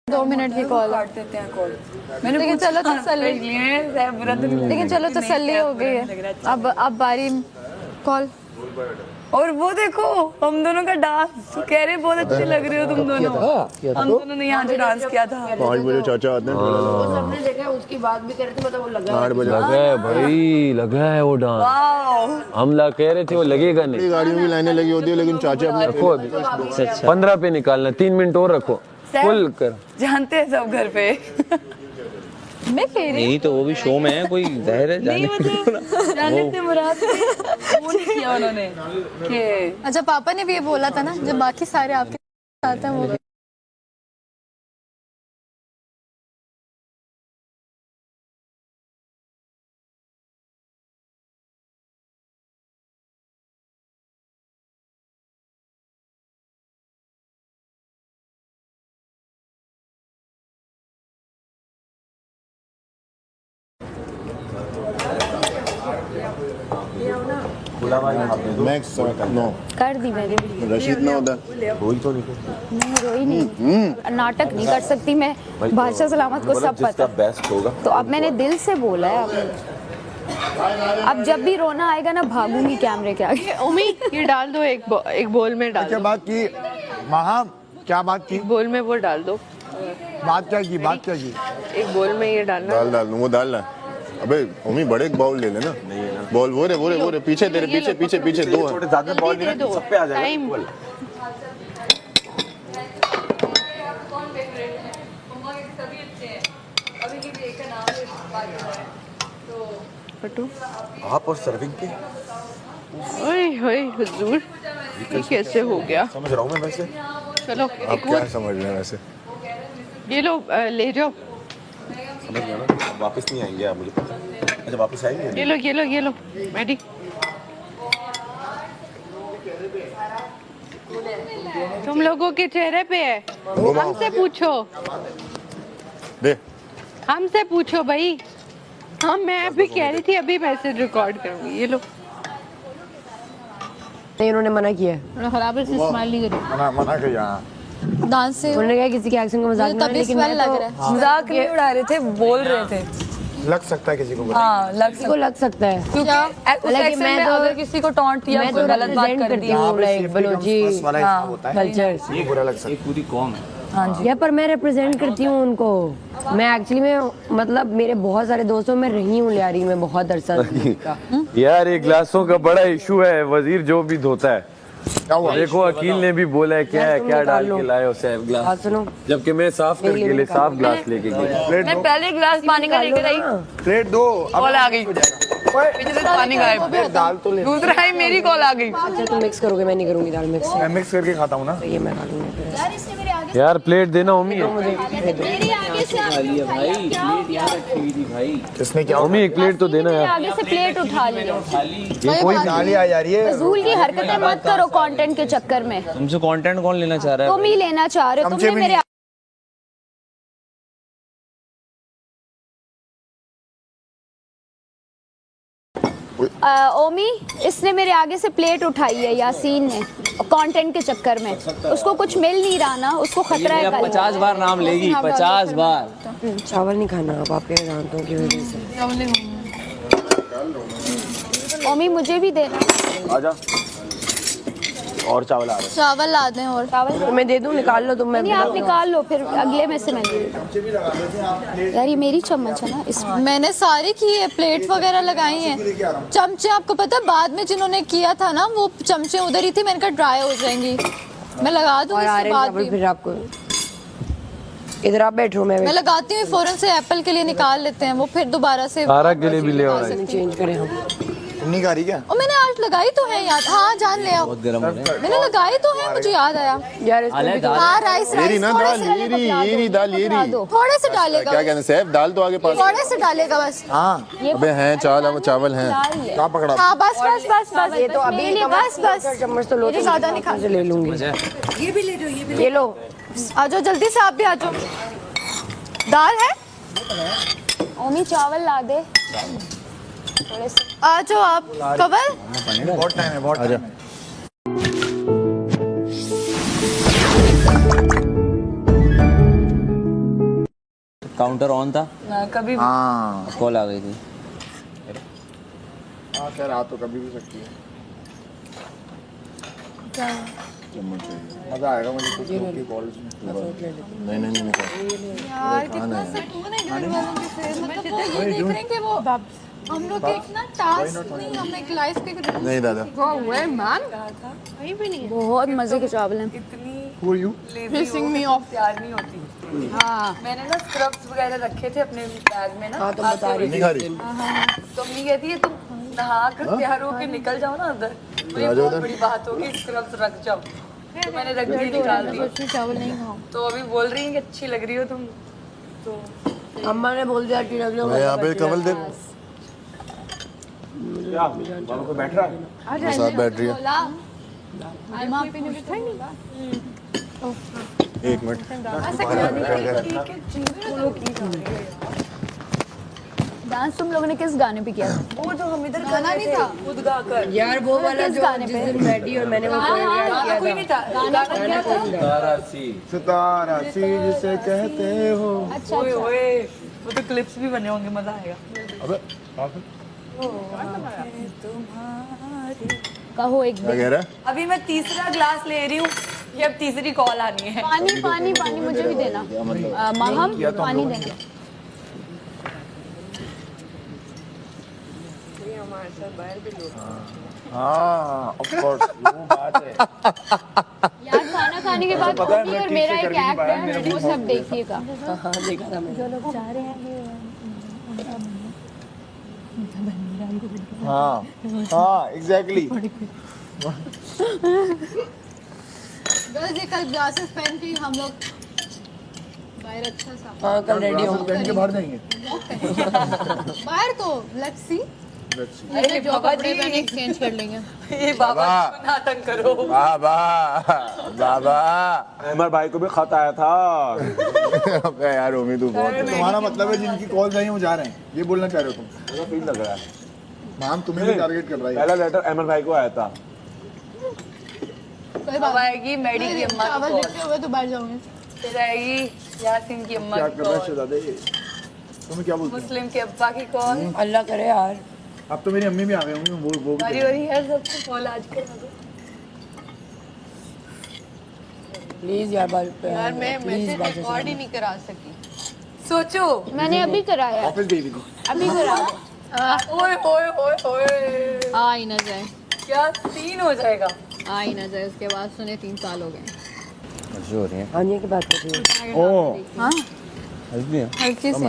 2 minute की call काट देते हैं कॉल। मैंने लेकिन चलो तसल्ली लेकिन चलो तसल्ली हो गई है। अब बारी कॉल। और वो देखो हम दोनों का डांस कह रहे बहुत अच्छे लग रहे हो तुम दोनों। हम दोनों ने यहाँ जो डांस किया था 5 बजे चाचा आते हैं सबने देखा उसकी बात भी कर रहे थे मतलब वो लगा 8 बजे लगा है भाई, लगा है वो डांस। वाओ हम कह रहे थे वो लगेगा नहीं। गाड़ियों की लाइनें लगी होती है लेकिन चाचा अपने रखो अभी 15 पे निकालना, 3 मिनट और रखो फुल कर। जानते हैं सब घर पे। मैं कह रही नहीं तो वो भी शो में है, कोई जाहिर है नहीं जाने मतलब जाने थे मुराद वो नहीं किया उन्होंने कि अच्छा पापा ने भी ये बोला था ना जब बाकी सारे आपके साथ हैं वो मैक्स नो कर दी मैंने। रशीद ना होता नहीं रोई नहीं, नाटक नहीं कर सकती मैं। बादशाह सलामत को सब पता बेस्ट होगा। तो अब मैंने दिल से बोला है। अब जब भी रोना आएगा ना भागूंगी कैमरे के आगे। उम्मीद ये डाल दो एक बोल में डाल क्या दो। बात की महा, क्या बात की बोल में वो डाल दो। बात क्या की बात क्या की एक बोल में ये डालना। दाल वो डालना। अबे मम्मी बड़े बाउल ले लेना। बॉल वो रे पीछे तेरे पीछे दो है। ज्यादा बॉल नहीं दो सब पे आ टाइम। जाएगा। फटो आप और सर्विंग पे ओए होए हुजूर ये कैसे हो गया। समझ रहा हूँ मैं वैसे। चलो आप एक क्या और समझ रहे हैं वैसे? ये लो ले जाओ। समझ गया ना, अब वापस नहीं आएंगे आप, मुझे पता है। अच्छा वापस आएंगे। ये लो मैडी। तुम लोगों के चेहरे पे है, हमसे पूछो दे हमसे पूछो भाई। हाँ मैं अभी कह रही थी अभी मैसेज रिकॉर्ड करूंगी। ये लो। नहीं उन्होंने मना किया है। खराब से स्माइल नहीं करी मना कर यहाँ डांस से उन्होंने कहा किसी के एक्शन का मजाक ना, तभी लेकिन स्मेल मैं लग तो रहा है। मजाक नहीं उड़ा रहे थे, बोल रहे थे। लग सकता है किसी को हाँ लग किसी को लग सकता है। क्योंकि उस हालांकि एक्शन में मैं तो- अगर किसी को टॉन्ट या मैं कोई तो गलत बात represent कर करती दी हूँ लाइक बलोची होता है कल्चर। ये बुरा लग सकता है। पूरी कौम है। हाँ जी या पर मैं रिप्रेजेंट करती हूँ उनको। मैं एक्चुअली में मतलब मेरे बहुत सारे दोस्तों में रही हूँ लियारी में बहुत अरसा का। यार ये ग्लासों का बड़ा इशू है, वजीर जो भी धोता है। क्या हुआ? देखो अकील ने भी बोला है क्या है, तुम क्या निकाल डाल लो। के लाए हो सैफ बात ग्लास, सुनो जबकि मैं साफ करके लिए साफ ग्लास लेके गया। प्लेट मैं दो पहले गिलास पानी का लेकर आई, प्लेट दो कॉल आ गई पीछे से पानी गायब। प्लेट दाल तो ले दूसरा ही मेरी कॉल आ गई। अच्छा तुम मिक्स करोगे, मैं नहीं करूंगी दाल मिक्स। मैं मिक्स करके खाता हूँ ना। ये मैं खा लूंगी। यार प्लेट देना मम्मी। किसने क्या मम्मी एक प्लेट तो देना यार। आगे से प्लेट उठा लिया। ये कोई गालियाँ आ रही है। फजूल की हरकतें मत करो कंटेंट के चक्कर में। तुमसे कंटेंट कौन लेना चाह रहा है? तुम ही लेना चाह रहे हो। चमचे तुमने भी मेरे ओमी इसने मेरे आगे से प्लेट उठाई है यासीन ने कंटेंट के चक्कर में। उसको कुछ मिल नहीं रहा ना, उसको खतरा है कल। 50 बार नाम लेगी, 50 बार। चावल नहीं खाना आप आपके दांतों की वजह से। ओमी मुझे भी देना। आजा और चावल आ रहे चावल ला दें और चावल तो मैं दे दूं, निकाल लो तुम। मैं नहीं आप निकाल लो, फिर अगले में से मैं ले लूं। यार ये मेरी चम्मच है ना इस। मैंने सारी की है, प्लेट वगैरह लगाई हैं। चमचे आपको पता है बाद में जिन्होंने किया था ना वो चमचे उधर ही थी, मैंने कहा ड्राई हो जाएंगी, मैं लगा दूंगी और आ इसके रहे बाद चावल भी। फिर आपको इधर आप बैठो, मैं मैं लगाती हूँ फौरन से एप्पल के लिए निकाल लेते हैं वो, फिर दोबारा से सारा के लिए भी ले आओ। चेंज करें हम। तुम नहीं खा रही क्या? और मैंने आज लगाई तो है याद। हाँ जान ले आओ, गर्म हो रहे हैं। मैंने लगाई तो है, मुझे याद आया। यार इसमें भी हाँ राइस ये रही राइस ना थोड़े दाल, से ये रही दाल, ये रही। थोड़े से डालेगा क्या कहते हैं सैफ, दाल तो आगे पास। थोड़े से डालेगा बस। हाँ अबे हैं चावल हैं। क्या पकड़ा? हाँ बस बस बस बस ये तो अभी मेरे लिए बस बस। चम्मच तो लो, मेरे ज्यादा नहीं खा। से ले लूंगी। ये लो। आ जाओ जल्दी से, आप भी आ जाओ। दाल है, ओमी चावल ला दे थोड़े से। आ जाओ आप। कवल बहुत टाइम है, बहुत टाइम है। काउंटर ऑन था, कभी हाँ कॉल आ गई थी। हाँ खैर आ तो कभी भी सकती है। चम्मच चाहिए। मजा आएगा मुझे कुछ लोग की कॉलेज में। नहीं नहीं नहीं यार कितना सेट हुआ ना घर वालों के से, मतलब वो ये देख रहे हैं कि वो हम लोग के एक ना टास्क नहीं, हम एक लाइफ के नहीं दादा। वही भी नहीं बहुत मजे के चावल हैं। Who are you? Pissing me off तैयार नहीं होती। हाँ मैंने ना स्क्रब्स वगैरह रखे थे अपने बैग में ना। हाँ तो बता रही नहीं खा रही। तो अम्मी कहती है तुम नहा कर तैयार होके निकल जाओ ना उधर, तो ये बहुत बड़ी बात होगी, स्क्रब्स रख जाओ। तो मैंने रख दी, निकाल दी। चावल नहीं खाओ। तो अभी बोल रही हैं कि अच्छी लग रही हो तुम। तो अम्मा ने बोल दिया कि रख लो। मैं यहाँ पे कमल दे क्या बाबा को बैठ रहा है? साथ बैठ रही है। बोला माँ पे नहीं बैठा नहीं। एक मिनट। डांस तुम लोगों ने किस गाने पे किया? वो जो हम इधर गाना नहीं था। खुद गा कर। यार वो वाला किस जो गाने जिस पे? दिन बैठी और मैंने वो कोरियोग्राफ कोई किया नहीं था। था, गाना क्या था? सितारा सी जिसे कहते हो। अच्छा ओए ओए, वो तो क्लिप्स भी बने होंगे, मजा आएगा। अबे काफी। कहो एक क्या कह रहा है? अभी मैं तीसरा ग्लास ले रही हूँ, ये अब तीसरी कॉल आनी है। पानी पानी पानी मुझे भी देना। महम पानी देना। हाँ ऑफ कोर्स वो बात है। यार खाना खाने के बाद पता है, होगी मैं और ठीक मेरा से कर एक भी नहीं एक्ट पाया, है, मेरे वो सब देखिएगा। हाँ देखा था मैंने। जो लोग जा रहे हैं हाँ हाँ एग्जैक्टली। गर्ल्स ये कल ग्लासेस पहन के हम लोग बाहर अच्छा सा हाँ कल रेडी हो। पहन के बाहर जाएंगे। बाहर तो लेट्स सी अरे जो बाबा कपड़े जी, पहने एक्सचेंज कर लेंगे। ये बाबा जी को नाटक करो। बाबा बाबा अमर भाई को भी खत आया था। अबे यार उम्मीद तू बहुत है। तुम्हारा मतलब है जिनकी कॉल आई हैं वो जा रहे हैं, ये बोलना चाह रहे हो तुम? मुझे फील लग रहा है मैम तुम्हें भी टारगेट कर रहा है। पहला लेटर अमर भाई को आया था। कोई अब बात आएगी मैडी की अम्मा चावल की देखते हुए तो बाहर जाओगे। फिर आएगी यासीन की अम्मा क्या की कर रहा है कॉल, शहजादे? तुम्हें क्या बोलते हो? मुस्लिम के अब्बा की कॉल। अल्लाह करे यार। अब तो मेरी अम्मी भी आ गई होंगी, वो भी बारी बारी है सबको कॉल आज के। प्लीज यार बात यार मैं मैसेज रिकॉर्ड ही नहीं करा सकी। सोचो, मैंने अभी कराया, ऑफिस गई थी। अभी कराया। ओए ओए ओए ओए, आ ही ना जाए, क्या सीन हो जाएगा। आ ही ना जाए। उसके बाद सुने 3 साल हो गए। जो हो रही है आने की बात कर रही है। ओह हाँ हल्दी है। हर चीज से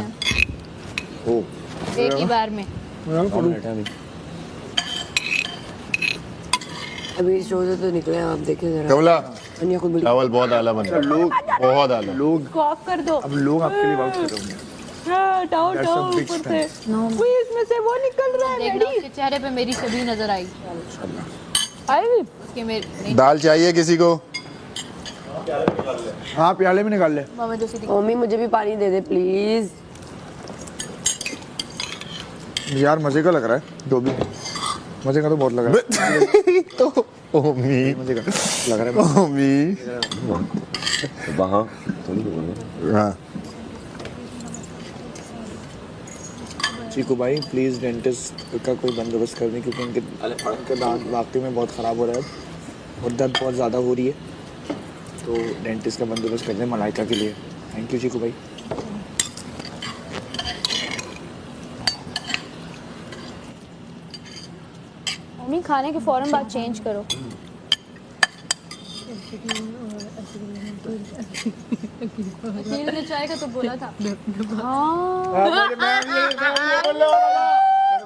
ओह एक ही बार में। कौन बैठा अभी? अभी शो से तो निकले हैं, आप देखें जरा। कमला अन्य खुद बोली चावल बहुत आला बन रहा है। लोग बहुत आला। लोग ऑफ कर दो। अब लोग आपके लिए बात कर रहे होंगे। Down That's a down big ऊपर step. से वो इसमें से वो निकल रहा है। देखना उसके चेहरे पे मेरी छवि नजर आई। आई उसके मेरे नहीं दाल चाहिए किसी को? हाँ प्याले भी निकाल ले। मामा जैसी दिख- मम्मी मुझे भी पानी दे दे प्लीज। यार मजे का लग रहा है जो भी, मजे का तो बहुत लग रहा है। तो ओमी मजे का लग रहा है। ओमी वहाँ थोड़ी बोलेंगे। हाँ चीकू भाई प्लीज डेंटिस्ट का कोई बंदोबस्त कर दें, क्योंकि उनके दांत वाकई में बहुत ख़राब हो रहा है और दर्द बहुत ज़्यादा हो रही है, तो डेंटिस्ट का बंदोबस्त कर दें मलाइका के लिए। थैंक यू चीकू भाई। मम्मी खाने के फौरन बाद चेंज करो। अखिल ने चाय का तो बोला था। हाँ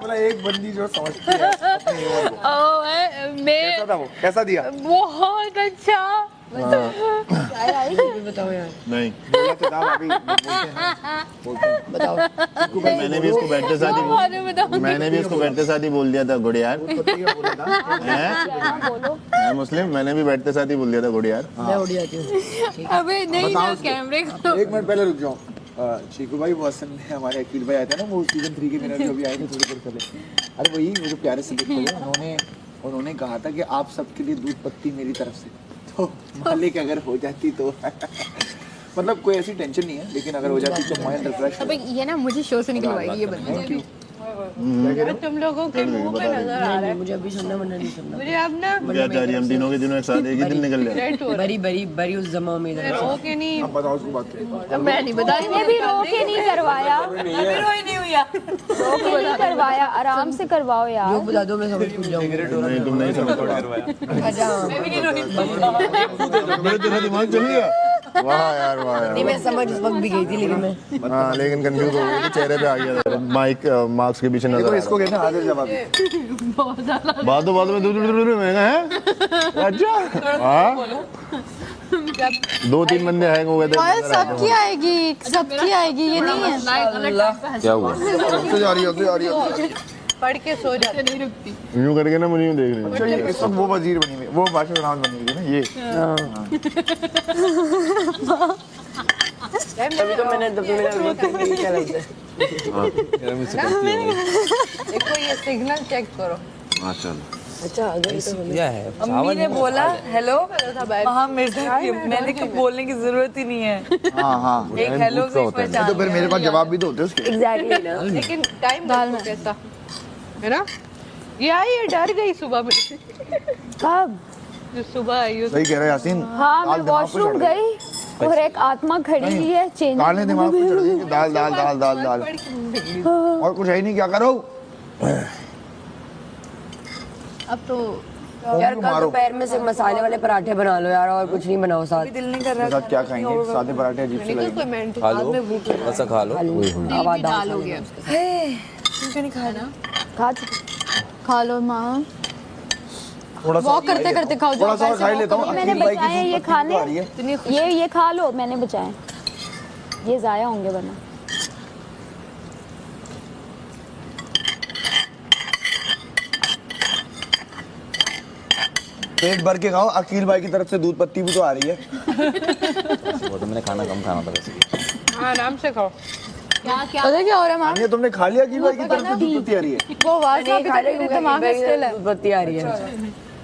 बोला एक बंदी जो समझती है अपनी हीरो को। मैं कैसा था वो, कैसा दिया? बहुत अच्छा। बताओ यार। नहीं बोला तो था भाभी, बोलते हैं। बताओ। मैंने भी इसको बैठते साथ ही मैंने भी इसको बैठते साथ ही बोल दिया था गुड़ियार। पता क्या बोला था? हैं? बोलो। हैं मुस्लिम? मैंने भी बैठते साथ ही बोल दिया था गुड़ियार। मैं उड़ जाती हूँ। अबे नहीं ना कैमरे को। एक मिनट पहले रुक जाओ। चीकू भाई वो असल में हमारे अखिल भाई आए थे ना, वो सीजन 3 के मेरा जो भी आए थे थोड़ी देर पहले। अरे वही वो जो प्यारे से थे, उन्होंने कहा था कि आप सबके लिए दूध पत्ती मेरी तरफ से, तो मालिक अगर हो जाती तो मतलब कोई ऐसी टेंशन नहीं है, लेकिन अगर हो जाती तो माइंड रिफ्रेश। अब ये ना मुझे शो से निकलवाएगी ये बंदी। तुम लोगों के मुंह पे नजर आ रहा है। मुझे अभी सुनना मना नहीं सुनना। मुझे अब ना क्या चाह रही है? हम तीनों के दिनों एक साथ एक ही दिन निकल जाए। रेड हो रहा बड़ी बड़ी बड़ी उस जमा में इधर है। रो के नहीं, बताओ उसको बात करें। मैं नहीं बता मैंने भी रो के नहीं करवाया, अभी रोई नहीं हुई है। रो के नहीं करवाया, आराम से करवाओ यार। जो बता दो मैं समझ पूछ जाऊंगी। नहीं तुम नहीं समझ पाओगे। अच्छा मैं भी नहीं रोई। मेरे तेरा दिमाग चल गया। वाह यार वाह नहीं यार। मैं समझ उस वक्त भी गई थी, लेकिन मैं हाँ लेकिन कंफ्यूज हो गई थी, चेहरे पे आ गया था। माइक मार्क्स के पीछे नजर आ देखो रहा इसको कहते हैं हाजिर जवाब। था। बातों में दूर महंगा है। अच्छा हाँ 2-3 बंदे हैं वो कहते और सबकी आएगी, सबकी आएगी, ये नहीं है। क्या हुआ? जा रही है पढ़ के सो जाते नहीं रुकती। यूं करके ना मुझे यूं देख रही अच्छा, ये इस वक्त वो वजीर बनी हुई, वो बादशाह राम बनी हुई है ना ये। तभी तो मैंने क्या लगता है। देखो ये सिग्नल चेक करो। अच्छा अगर तो क्या है? अम्मी ने बोला हेलो हाँ मिर्जा, मैंने कब बोलने की जरूरत ही नहीं है। हाँ हाँ एक हेलो से ही पहचान तो फिर मेरे पास जवाब भी तो होते उसके। एग्जैक्टली ना। लेकिन टाइम डालना कैसा है ना। ये आई, ये डर गई सुबह में। कब? जो सुबह आई सही कह रहे हैं यासीन। हाँ मैं दाल दिमाग पे वॉशरूम चढ़ गई। गई और एक आत्मा खड़ी हुई है चेंज। दालें दिमाग पे चढ़ गई कि दाल दाल दाल दाल दाल और कुछ है ही नहीं, क्या करो। अब तो यार कल दोपहर में सिर्फ मसाले वाले पराठे बना लो यार, और कुछ नहीं बनाओ साथ। दिल नहीं कर रहा। साथ क्या खाएंगे? सादे पराठे अजीब से लगेंगे। खा लो, ऐसा खा लो। आवाज दाल हो गया। तुमको नहीं खाना? खा चुकी। खा लो माँ, थोड़ा सा वॉक करते करते खाओ। थोड़ा सा खा ही लेता हूँ। मैंने अखिल भाई की बचाए ये सूप खाने, आ रही है। ये खा लो, मैंने बचाए, ये जाया होंगे वरना। पेट भर के खाओ। अकील भाई की तरफ से दूध पत्ती भी तो आ रही है। वो तो मैंने खाना कम खाना था वैसे। आराम से खाओ। पता क्या हो रहा है माँ? ये तुमने खा लिया अकील भाई की तरफ से दूध पत्ती आ रही है। वो आवाज अभी तक मेरे दिमाग में स्टिल है। पत्ती आ रही है।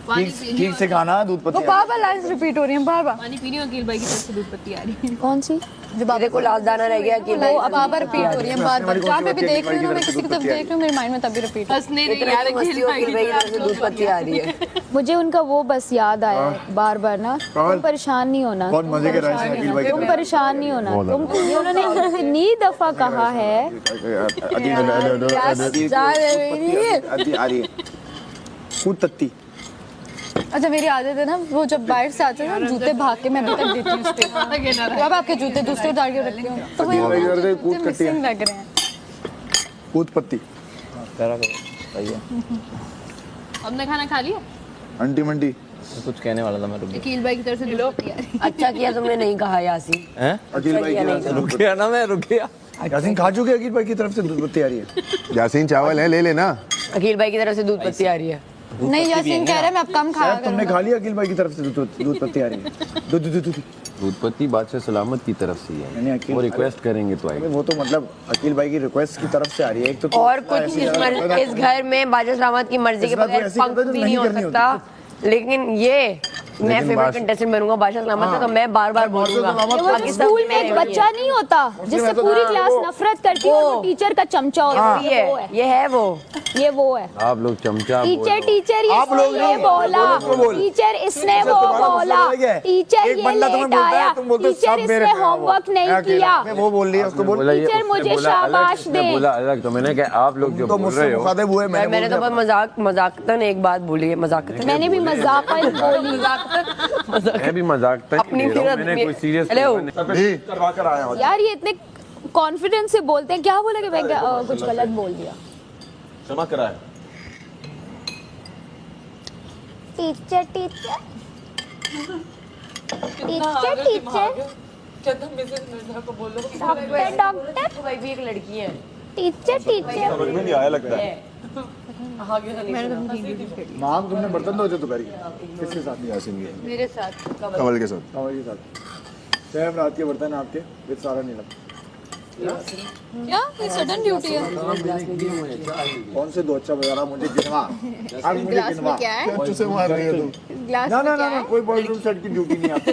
ठीक से खाना, दूध वो पत्ती बार बार लाइन्स रिपीट हो रही हैं, बार बार। पानी पीनी अकील भाई की तरफ से दूध पत्ती आ रही है। कौन सी? मेरे को लाल दाना रह गया कि वो अब बार बार रिपीट हो रही है, बार बार। जहाँ पे भी देख रही हूँ मैं, किसी की तरफ देख रही हूँ, मेरे माइंड में तभी रिपीट। हंसने नहीं यार, अकील भाई की तरफ से दूध पत्ती आ रही है। मुझे उनका वो बस याद आया है बार बार ना। तुम परेशान नहीं होना, बहुत मजे के रहे हैं अकील भाई तुम परेशान नहीं होना। तुम ये उन्होंने इतनी दफा कहा है। आ रही है दूध पत्ती। अच्छा मेरी आदत है ना, वो जब बाहर से आते हैं ना जूते भाग के मैं अभी तक देती हूँ उस पे। तो अब आपके जूते दूसरे उतार के रखती हूँ, तो अकील भाई की तरफ से दूध पत्ती मिसिंग लग रहे हैं। दूध पत्ती। सही है। हमने खाना खा लिया। अंटी मंटी कुछ कहने वाला था मैं, रुक गया। अकील भाई की तरफ से दूध पत्ती आ रही है। अच्छा किया तुमने नहीं कहा यासीन। हैं? अकील भाई की तरफ से रुक गया ना मैं, रुक गया। यासीन खा चुके अकील भाई की तरफ से दूध पत्ती आ रही है। यासीन चावल है, ले लेना। अकील भाई की तरफ से दूध पत्ती आ रही है। नहीं यासीन कह रहे हैं मैं अब कम खाया यार तुमने खा लिया अकील भाई की तरफ से दूध पत्ती आ रही है। दूध दूध दूध दूध पत्ती बादशाह सलामत की तरफ से ही नहीं, है। अकील- वो रिक्वेस्ट करेंगे तो आएगी। वो तो मतलब अकील भाई की रिक्वेस्ट की तरफ से आ रही है। एक तो और कुछ इस घर में बादशाह सलामत की मर्जी के इस बार बगैर कोई ऐसी पंख करता है जो भी नहीं नहीं हो करनी सकता। लेकिन ये मैं फेवरेट कंटेस्टेंट बनूंगा बादशाह सलामत का, तो मैं बार बार बोलूंगा। वो स्कूल में एक बच्चा नहीं होता जिससे पूरी क्लास नफरत करती है, वो टीचर का चमचा होता है। ये वो है, ये है वो। ये वो है। आप लोग चमचा टीचर टीचर आप लोग ये नहीं, बोला, टीचर इसने वो बोला, टीचर एक ये बंदा तुम्हें लेट बोलता है, आया, तुम बोलते हो टीचर सब मेरे इसने पे आओ। होमवर्क नहीं मैं अकेला। किया। मैं वो बोल रही है उसको बोल। टीचर मुझे शाबाश दे। बोला अलग, तो मैंने कहा आप लोग जो तो बोल मुझसे रहे हो। मुखातिब हुए। मैंने तो बस मजाकतन एक बात बोली है। मजाकतन मैंने भी मजाकन बोली। मैं भी मजाक तक अपनी ले रहा हूँ, फिर मैंने कोई सीरियस करवा कर आया यार ये इतने कॉन्फिडेंस से बोलते हैं, क्या बोला कि मैं कुछ गलत बोल दिया। क्षमा कराया। टीचर टीचर टीचर टीचर चंदा मिसेस मिर्जा को बोलो। डॉक्टर डॉक्टर भाई भी एक लड़की है। Teacher teacher. समझ में नहीं आया लगता है। माम तुमने बर्तन धोते दोपहर के किसके साथ? यासीन के मेरे साथ कमल के साथ। कमल के साथ। सेम रात के बर्तन आपके विद सारा नीलम। क्या ये सडन ड्यूटी है? कौन से दो? अच्छा बता रहा मुझे गिनवा। आज मुझे ग्लास गिनवा। में क्या है? तुझसे मार रही है तुम। ग्लास ना में ना क्या ना है? कोई बॉयरूम सेट की ड्यूटी नहीं आपकी।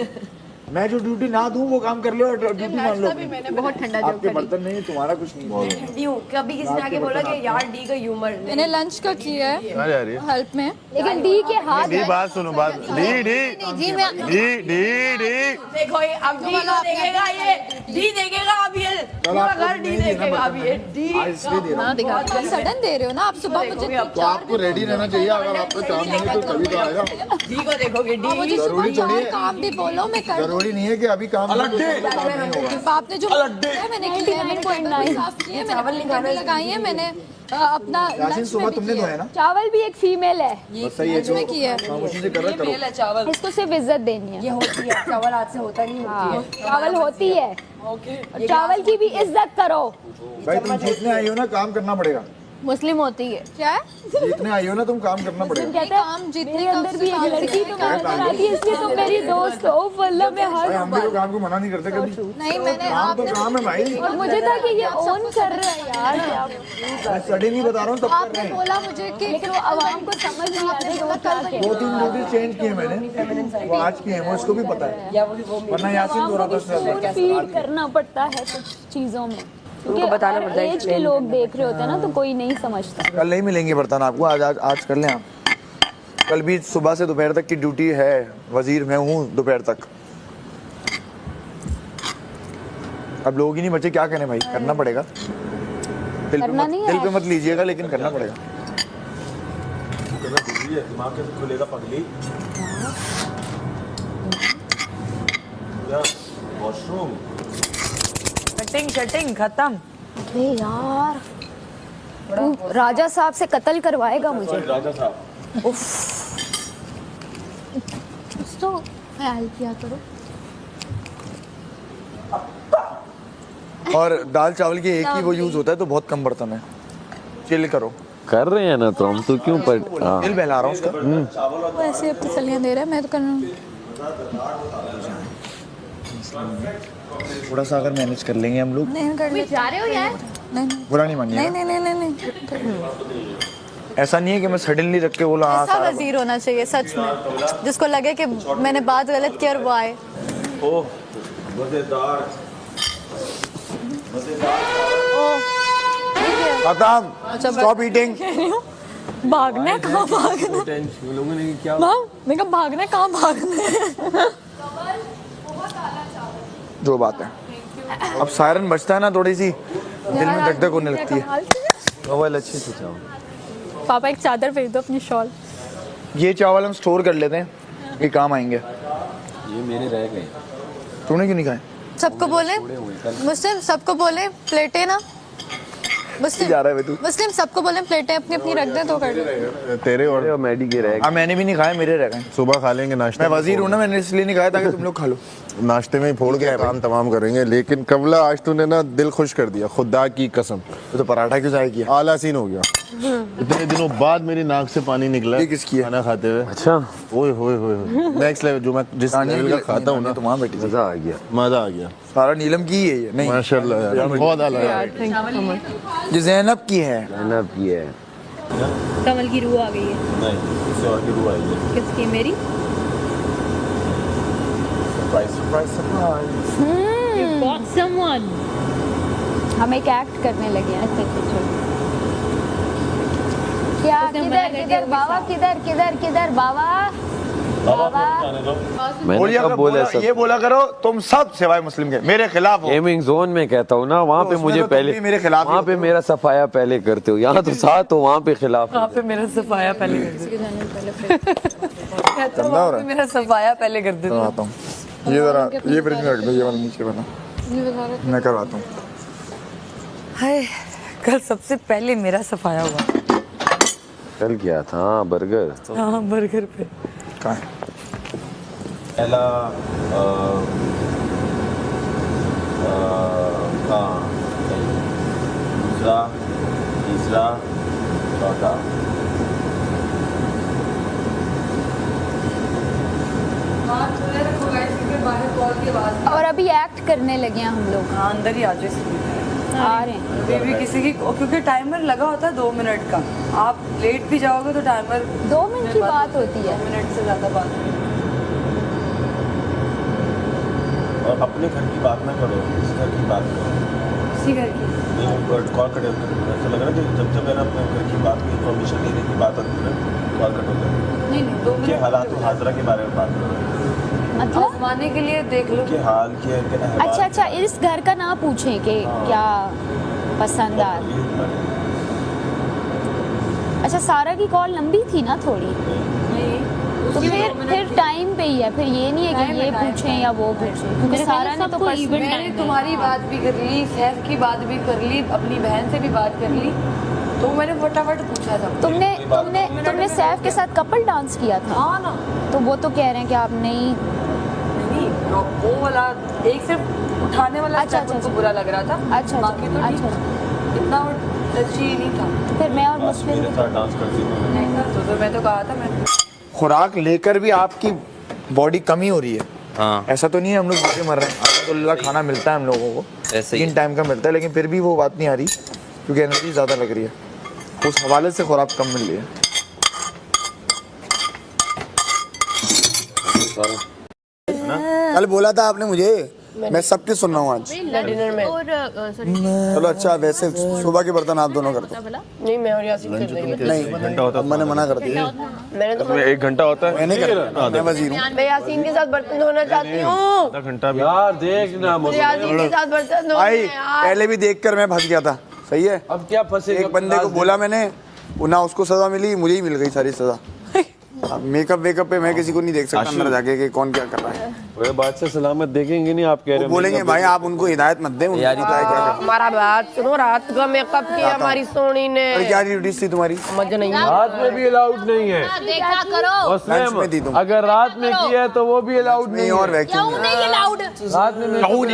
मैं जो ड्यूटी ना दूं वो काम कर लो और ड्यूटी मान लो। बहुत ठंडा आपके बर्तन नहीं, तुम्हारा कुछ नहीं। ठंडी हूँ, कभी किसी ने आके बोला कि यार डी का ह्यूमर नहीं। मैंने लंच का किया है कहाँ जा रही है? हेल्प में। लेकिन डी के हाथ डी बात सुनो बात डी डी जी मैं डी डी डी देखो ये अब डी को देखेगा, ये डी देखेगा अब ये पूरा घर डी देखेगा अब ये डी ना दिखा सडन दे रहे हो ना आप सुबह मुझे तो आपको रेडी रहना चाहिए, अगर आपको काम नहीं है तो तभी तो आएगा। डी को देखोगे डी। मुझे जरूरी सुबह थोड़ी है। काम भी बोलो मैं कर जरूरी नहीं है कि अभी काम नहीं होगा। आपने जो किया मैंने किया, मैंने टेबल साफ किए, मैंने टेबल लगाई है, मैंने अपना यासीन सुबह तुमने धोया ना? चावल भी एक फीमेल है, बस सही है, लंच में किया है। खामोशी से कर रहा करो। मेल है चावल। इसको सिर्फ इज्जत देनी है। ये होती है चावल हाथ से होता नहीं होती है। चावल होती है, ओके चावल की भी इज्जत करो। भाई तुम जीतने आई हो ना, काम करना पड़ेगा। मुस्लिम होती है क्या है? जीतने आई हो ना, तुम काम करना पड़ेगा। कहते हैं काम जीतने मेरे का अंदर भी एक लड़की तुम्हें नजर आती है, इसलिए तुम मेरी दोस्त हो। वल्लाह मैं भाई हर हम भी तो काम को मना नहीं करते कभी। नहीं मैंने काम तो आपने काम है भाई। और मुझे था कि ये ओन कर रहा है यार क्या। मैं स्टडी नहीं बता रहा हूँ, तब कर आपने रहे हैं। बोला मुझे कि लेकिन वो आवाम को समझ नहीं आता है कि वो क्या कह 2-3 ड्यूटी चेंज किए मैंने, वो आज की है, वो इसको भी पता है। वरना यासीन दो रहा था उससे। फीड करना पड़ता है कुछ चीजों में, उनको बताना पड़ता है, एज के लोग देख रहे होते हैं ना तो कोई नहीं समझता। कल नहीं मिलेंगे बर्तन आपको, आज कर लें आप। कल भी सुबह से दोपहर तक की ड्यूटी है, वजीर मैं हूँ दोपहर तक। अब लोग ही नहीं बचे, क्या करें भाई, करना पड़ेगा। करना नहीं है। दिल पे मत लीजिएगा, लेकिन करना पड़ेगा। दिमाग कैसे खुलेगा पगली? वॉशरूम कटिंग शटिंग खत्म। अरे यार तू राजा साहब से कत्ल करवाएगा मुझे। राजा साहब कुछ तो हेल्प किया करो। और दाल चावल की एक ही वो यूज होता है, तो बहुत कम बर्तन है। चिल करो। कर रहे हैं ना तो हम तो क्यों पर हाँ। दिल बहला रहा हूँ उसका। वो ऐसे अब तसलियां दे रहा है, मैं तो कर रहा हूँ। थोड़ा सा अगर मैनेज कर लेंगे हम लोग, नहीं कर ले जा रहे हो यार? नहीं बुरा नहीं मानिए। नहीं नहीं नहीं नहीं ऐसा नहीं है कि मैं सडनली रख के बोला हाँ ऐसा सारा। वजीर होना चाहिए सच में, जिसको लगे कि मैंने बात गलत की और वो आए। ओह मजेदार खत्म, स्टॉप ईटिंग। भागना है, कहाँ भागना है? लोगों ने क्या माँ मैं कहा भागना है, कहाँ भागना है? जो बात है, अब सायरन बजता है ना, थोड़ी सी दिल में धक धक होने लगती है। मोबाइल अच्छे से चाहो। पापा एक चादर फेंक दो अपनी शॉल। ये चावल हम स्टोर कर लेते हैं, ये काम आएंगे। ये मेरे रह गए। तूने क्यों नहीं खाए? सबको बोले मुस्लिम, सबको बोले प्लेटें ना, मुस्लिम जा रहा है बे तू? मुस्लिम सबको बोले प्लेटें अपनी अपनी रख दे तो कर दे। तेरे और और मैडी के रह गए। हाँ मैंने भी नहीं खाए, मेरे रह गए। सुबह खा लेंगे नाश्ते मैं में, वजीर हूँ ना, मैंने इसलिए नहीं खाया ताकि तुम लोग खा लो। नाश्ते में ही फोड़ के काम तमाम करेंगे। लेकिन कमला आज तूने ना दिल खुश कर दिया, खुदा की कसम। तो पराठा क्यों जाए किया? आला सीन हो गया। इतने दिनों बाद मेरी नाक से पानी निकला ये किसकी है? खाना खाते हुए। अच्छा ओए होए होए नेक्स्ट लेवल, जो मैं जिस लेवल का खाता हूँ ना, तो वहाँ बैठी थी। मजा आ गया। मजा आ गया। सारा नीलम की ही है ये, नहीं माशाल्लाह यार, बहुत आला है। ये जैनब की है। मैंने किया है। कमल की रूह आ गई है। नहीं, इससे और की रूह आई है। किसकी? मेरी। Surprise surprise surprise. Got someone. हम एक एक्ट करने लगे हैं। क्या? किधर किधर बाबा, किधर किधर किधर बाबा? बाबा मैंने बोलिए, कब अगर बोला बोला, सब ये बोला करो तुम सब सिवाय मुस्लिम के मेरे खिलाफ हो। गेमिंग जोन में कहता हूँ ना, वहाँ पे उसमें मुझे तो तुम पहले भी मेरे खिलाफ ही वहाँ हो। पे मेरा सफाया पहले करते हो, यहाँ तो साथ हो, वहाँ पे खिलाफ हो। वहाँ पे मेरा सफाया पहले कर दे। गंदा हो रहा है। मेरा सफाया पहले कर दे। करवाता हूँ, ये जरा ये फ्रिज में रख दो, ये वाला नीचे वाला मैं करवाता हूँ। हाय, कल सबसे पहले मेरा सफाया हुआ। कल क्या था? हाँ, बर्गर। हाँ बर्गर पे। कहाँ है? एला हाँ, दूसरा तीसरा चौथा। और अभी एक्ट करने लगे हैं हम लोग। हाँ अंदर ही आ जाओ। आ रहे हैं। बेबी किसी की, क्योंकि टाइमर लगा होता है 2 मिनट का, आप लेट भी जाओगे तो टाइमर 2 मिनट की बात होती है। 2 मिनट से ज़्यादा बात नहीं। और अपने घर की बात ना करो, इस घर की बात करो। इसी घर की कॉल कट ऐसा लग रहा है कि जब मैंने अपने घर की बात की, इन्फॉर्मेशन लेने की बात आती है ना, कॉल कट होता है। नहीं 2 के मिनट हालात हाजरा के बारे में बात करो, मतलब आजमाने के लिए देख लो। के हाल के अच्छा अच्छा, इस घर का ना पूछें कि क्या पसंद आ। अच्छा, सारा की कॉल लंबी थी ना थोड़ी, नहीं तो फिर टाइम पे ही है, फिर ये नहीं है कि ये पूछें या वो पूछें, क्योंकि सारा ने तो मैंने तुम्हारी बात भी कर ली, सैफ की बात भी कर ली, अपनी बहन से भी बात कर ली, तो मैंने फटाफट पूछा था। तुमने सैफ के साथ कपल डांस किया था? हाँ ना। तो वो तो कह रहे हैं कि आप नहीं वो वाला एक सिर्फ उठाने वाला अच्छा, स्टेप उनको बुरा लग रहा था। अच्छा, बाकी तो अच्छा, इतना टची नहीं था। फिर मैं और मुस्लिम मेरे साथ डांस करती थी। तो मैं तो कहा था मैं खुराक लेकर भी आपकी बॉडी कमी हो रही है। हाँ ऐसा तो नहीं है हम लोग भूखे मर रहे हैं, अल्हम्दुलिल्लाह खाना मिलता है हम लोगों को, ऐसे ही 3 टाइम का मिलता है, लेकिन फिर भी वो बात नहीं आ रही क्योंकि एनर्जी ज़्यादा लग रही है, उस हवाले से खुराक कम मिल रही है। कल बोला था आपने मुझे, मैं सबकी सुन रहा हूँ आज। डिनर में चलो अच्छा, वैसे सुबह के बर्तन आप दोनों करते हो? नहीं, मैं और यासीन कर देंगे। नहीं, अब मैंने मना कर दिया। मैंने तो 1 घंटा होता है, मैं नहीं करता, मैं वजीर हूँ। मैं यासीन के साथ बर्तन धोना चाहती हूँ। आधा घंटा भी यार देखना मुझे यासीन के साथ बर्तन धोना भाई है यार। पहले भी देखकर मैं फंस गया था, सही है। अब क्या फंसे एक बंदे को बोला मैंने, ना उसको सजा मिली, मुझे ही मिल गई सारी सजा। अब मेकअप वेकअप पे मैं किसी को नहीं देख सकता अंदर जाके कि कौन क्या कर रहा है। वे बात से सलामत देखेंगे नहीं, आप कह रहे वो हो बोलेंगे भाई आप उनको हिदायत मत दें, उनको यार, बताया क्या करना। हमारा बात सुनो, रात का मेकअप किया हमारी सोनी ने। अरे क्या ड्यूटीज थी तुम्हारी? समझ नहीं रात में भी अलाउड नहीं है। देखा करो। लंच में दी तुम। अगर रात में किया है तो वो भी अलाउड नहीं नहीं है। और वैक्यूम नहीं अलाउड। रात में अलाउड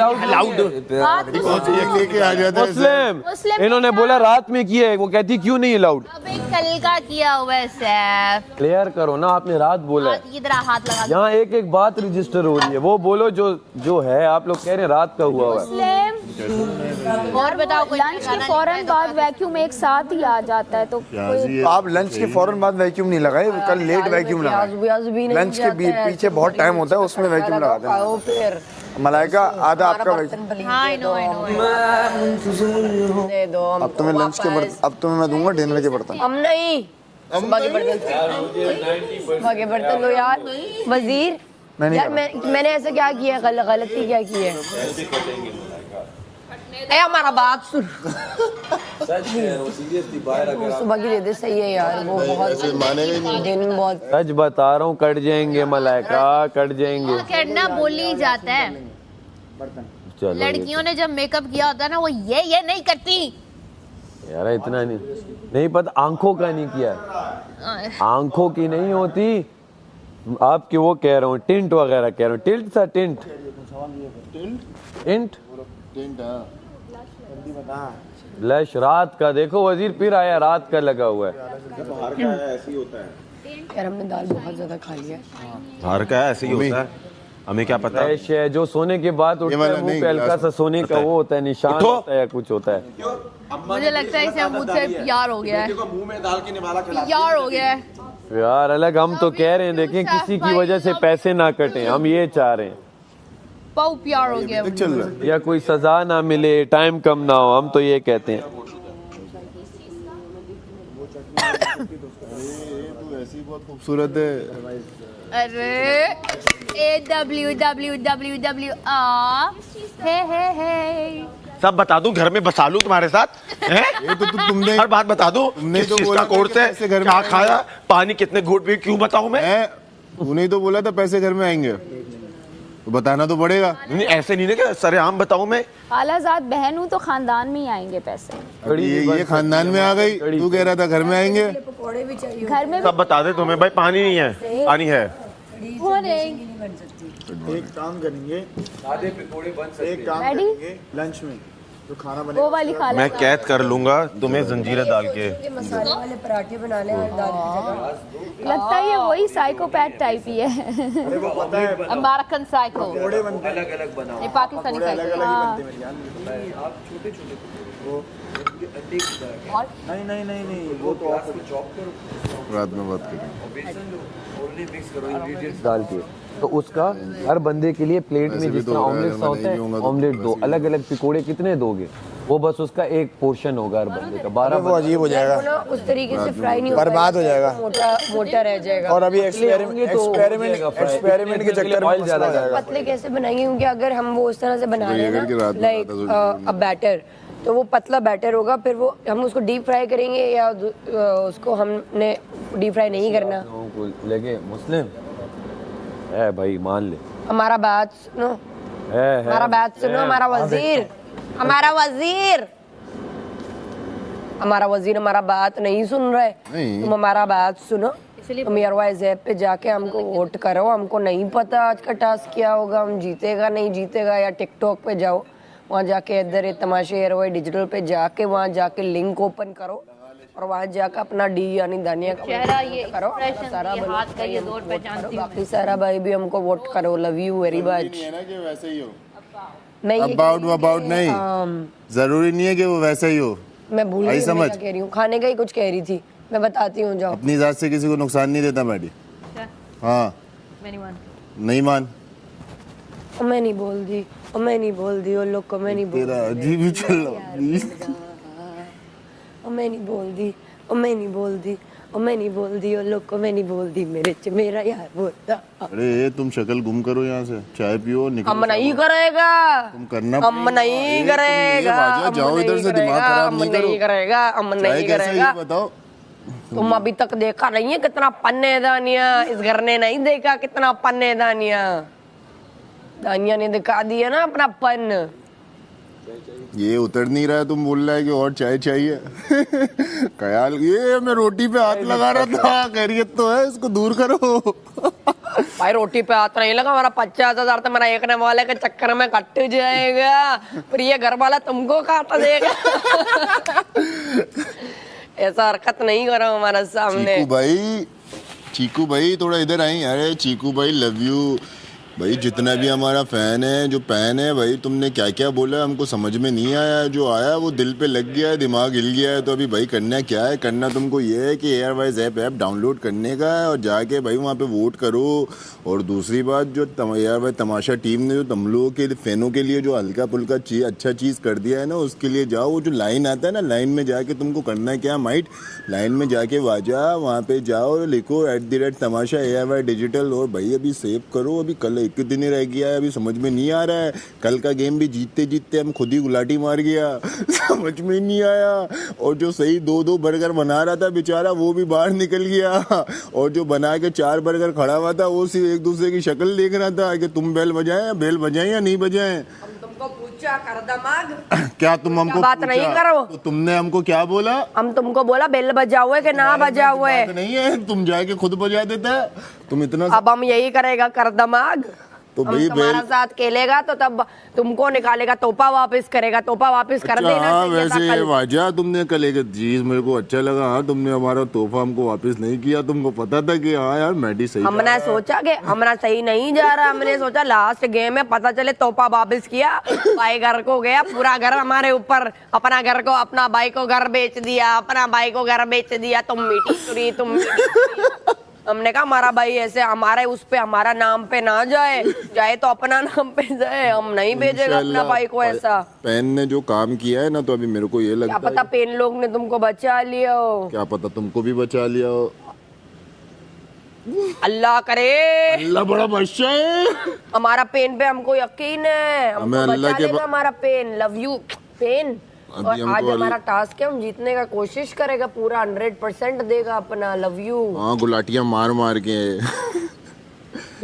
लेके आ जाता है मुस्लिम इन्होंने बोला रात में किया है, वो कहती क्यों नहीं अलाउड? अबे कल का किया हुआ है सैफ। क्लियर करो ना, आपने रात बोला है। की तरह हाथ लगा यहाँ एक एक बात रजिस्टर हो रही है, वो बोलो जो है। आप लोग कह रहे हैं रात का हुआ है। और बताओ, लंच के फौरन बाद वैक्यूम एक साथ ही आ जाता है, तो कोई आप लंच के फौरन बाद वैक्यूम नहीं लगाए, कल लेट वैक्यूम लगाए। लंच के पीछे बहुत टाइम होता है, उसमें वैक्यूम लगाते हैं। फिर मलाइका आधा आपका वैक्यूम। हाँ आई नो दे दो। अब तुम्हें लंच के बर्तन, अब तुम्हें मैं दूंगा डिनर के बर्तन। हम नहीं, सुबह के बर्तन दो यार वजीर। यार मैंने ऐसा क्या किया, गलती क्या की है? ए हमारा बात सुन। सुबह की दे दे, सही है यार, वो बहुत दिन बहुत। सच बता रहा हूँ, कट जाएंगे मलाइका, कट जाएंगे। करना बोल ही जाता है। चलो लड़कियों ने जब मेकअप किया होता है ना, वो ये नहीं करती। यार इतना नहीं पता, आंखों का नहीं किया, आंखों की नहीं होती आपके, वो कह रहा हूँ टिंट वगैरह कह रहा हूँ। टिल्ट था, टिंट ब्लश रात का। देखो वजीर फिर आया, रात का लगा हुआ है। यार हमने दाल बहुत ज्यादा खा लिया। बाहर का ऐसे ही होता है, हमें क्या पता। ब्लश है जो सोने के बाद उठता है, मुंह पे हल्का सा सोने का वो होता है, निशान होता है या कुछ होता है। मुझे लगता है इसे मुझसे प्यार हो गया है, मुंह में डाल के निवाला खिला। प्यार हो गया है। यार अलग हम तो कह रहे हैं, देखें किसी की वजह से पैसे ना कटें, हम ये चाह रहे हैं। पाऊ प्यार हो गया चल रहा है। या कोई सजा ना मिले, टाइम कम ना हो, हम तो ये कहते हैं। ऐसी बहुत खूबसूरत है। अरे AWWWW हे सब बता दूं, घर में बसा लूं तुम्हारे साथ हैं? ये तो तुमने हर बात बता दूं, तुमने तो किस बोला चीज का कोर्स है, पैसे घर में क्या आएंगे। खाया, पानी कितने घूंट भी, क्यों बताऊं मैं? तूने तो बोला था पैसे घर में आएंगे, तो बताना तो पड़ेगा। नहीं ऐसे नहीं ना कि सरेआम बताऊं मैं। खालाजाद बहन हूँ तो खानदान में ही आएंगे पैसे। ये खानदान में आ गई, तू कह रहा था घर में आएंगे। घर में सब बता दे तुम्हें भाई, पानी नहीं है, पानी है। एक काम करेंगे, एक काम रेडी? करेंगे लंच में जो खाना बनेगा वो वाली खाला मैं कैद कर लूंगा तुम्हें जंजीरें डाल के। मसाले वाले पराठे बना ले दाल की जगह। लगता है ये वही साइकोपैथ टाइप ही है। अमेरिकन साइको, थोड़े बनते हैं, ये पाकिस्तानी साइको। नहीं वो तो आप रात में बात करेंगे। दाल की तो उसका हर बंदे के लिए प्लेट में जिस तरह ऑमलेट सा होता है ऑमलेट दो, अलग अलग पकौड़े कितने दोगे? वो बस उसका एक पोर्शन होगा हर बंदे का। 12 वो अजीब हो जाएगा, ना उस तरीके से फ्राई नहीं होता, बर्बाद हो जाएगा, मोटा मोटा रह जाएगा। और अभी एक्सपेरिमेंट के चक्कर में ज्यादा जाएगा। पतले कैसे बनाएंगे? क्योंकि अगर हम वो उस तरह से बना रहे हैं ना लाइक अ बैटर, तो वो पतला बैटर होगा, फिर वो हम उसको डीप फ्राई करेंगे या उसको हमने डीप फ्राई नहीं करना। लगे मुस्लिम है भाई, मान ले हमारा बात सुनो, हमारा बात सुनो, हमारा वजीर हमारा वजीर हमारा बात नहीं सुन रहे। तुम हमारा बात सुनो, तुम एयरवाइज ऐप पे जाके हमको वोट करो। हमको नहीं पता आज का टास्क क्या होगा, हम जीतेगा नहीं जीतेगा, या टिकटॉक पे जाओ, वहाँ जाके इधर तमाशे एयरवाइज डिजिटल पे जाके वहाँ जाके लिंक ओपन करो और वहाँ जाकर अपना डी यानी दानिया का करो। सारा हाथ का ये दौर पहचानती हूं। बाकी सारा भाई भी हमको वोट करो। Love you very much. वैसे ही हो, नहीं अबाउट नहीं, जरूरी नहीं है कि वो वैसा ही हो। मैं भूल गई मैं क्या कह रही हूँ, खाने का ही कुछ कह रही थी, मैं बताती हूँ। जाओ, अपनी जात से किसी को नुकसान नहीं देता मैडी। हाँ नहीं मान, मैं नहीं बोल दी, मैं नहीं बोल दी, उन लोग को मैं नहीं बोल तेरा अजीब ही चल रहा, मैं नहीं बोल दी, मैं नहीं बोल दी, मैं नहीं बोल दी, उन लोग को मैं नहीं बोल दी, मेरा यार बोलता। अरे तुम शक्ल गुम करो यहाँ से, चाय पियो, निकलो। हम नहीं करेगा, तुम करना, हम नहीं करेगा, जाओ इधर से, दिमाग खराब नहीं करेगा, हम नहीं करेगा। बताओ, तुम अभी तक देखा नहीं है कितना पन्ने दानिया, इस घर ने नहीं देखा कितना पन्ने दानिया, दानिया ने दिखा दिया ना अपना पन। ये उतर नहीं रहा है, तुम बोल रहा है कि और चाय चाहिए। ख्याल ये मैं रोटी पे हाथ लगा रहा था, खैरियत तो है, इसको दूर करो। भाई रोटी पे हाथ नहीं लगा, मेरा 50,000 तो मेरा एक वाले के चक्कर में कट जाएगा, फिर ये घर वाला तुमको काट देगा। ऐसा हरकत नहीं करो हमारे सामने। चीकू भाई थोड़ा इधर आई। अरे चीकू भाई लव यू भाई, जितना भी हमारा फैन है, जो पैन है भाई, तुमने क्या क्या बोला हमको समझ में नहीं आया, जो आया वो दिल पे लग गया है, दिमाग हिल गया है। तो अभी भाई करना क्या है? करना तुमको ये है कि एयरवाइज ऐप डाउनलोड करने का है और जाके भाई वहाँ पे वोट करो। और दूसरी बात, जो एयरवाइज तमाशा टीम ने जो तुम लोगों के फैनों के लिए जो हल्का फुल्का अच्छा चीज़ कर दिया है ना, उसके लिए जाओ। वो जो लाइन आता है ना, लाइन में जाके तुमको करना क्या माइट, लाइन में जाके वहाँ पे जाओ, लिखो @तमाशा एयरवाइज डिजिटल, और भाई अभी सेव करो। अभी कल एक दिन ही रह गया है, अभी समझ में नहीं आ रहा है। कल का गेम भी जीतते जीतते हम खुद ही गुलाटी मार गया, समझ में नहीं आया। और जो सही 2-2 बर्गर बना रहा था बेचारा, वो भी बाहर निकल गया। और जो बना के 4 बर्गर खड़ा हुआ था, वो सिर्फ एक दूसरे की शक्ल देख रहा था कि तुम बेल बजाएं या नहीं बजाएं। तुमको पूछा कर दमाग, क्या तुम हमको बात नहीं करो? तो तुमने हमको क्या बोला? हम तुमको बोला बेल बजाओ है कि ना बजाओ है? नहीं है, तुम जाके खुद बजा देता है। तुम इतना, अब हम यही करेगा कर दमाग। तो भाई तुम्हारा साथ खेलेगा तो तब तुमको निकालेगा, तोपा वापस करेगा, तोपा वापस कर देना। हाँ वैसे वाजा तुमने कल एक चीज मेरे को अच्छा लगा। हाँ तुमने हमारा तोहफा हमको वापस नहीं किया, तुमको पता था कि हाँ यार मैडी सही। हमने सोचा कि हमारा सही नहीं जा रहा, हमने सोचा लास्ट गेम में पता चले तोहफा वापस किया, भाई घर को गया, पूरा घर हमारे ऊपर, अपना घर को, अपना भाई को घर बेच दिया, अपना भाई को घर बेच दिया। तुम मीठी सुरी, तुम हमने कहा हमारा भाई ऐसे हमारे उस पे हमारा नाम पे ना जाए तो अपना नाम पे जाए, हम नहीं भेजेगा अपना भाई को ऐसा। पेन ने जो काम किया है ना, तो अभी मेरे को ये लगता है, क्या पता पेन लोग ने तुमको बचा लिया हो, क्या पता तुमको भी बचा लिया हो। अल्लाह करे, अल्लाह बड़ा बादशाह है। हमारा पेन पे हमको यकीन है, हमको बचा लेगा हमारा पेन। Love you pen. और आज हमारा टास्क है, हम जीतने का कोशिश करेगा, पूरा 100% देगा अपना। Love you. हाँ गुलाटियां मार मार के।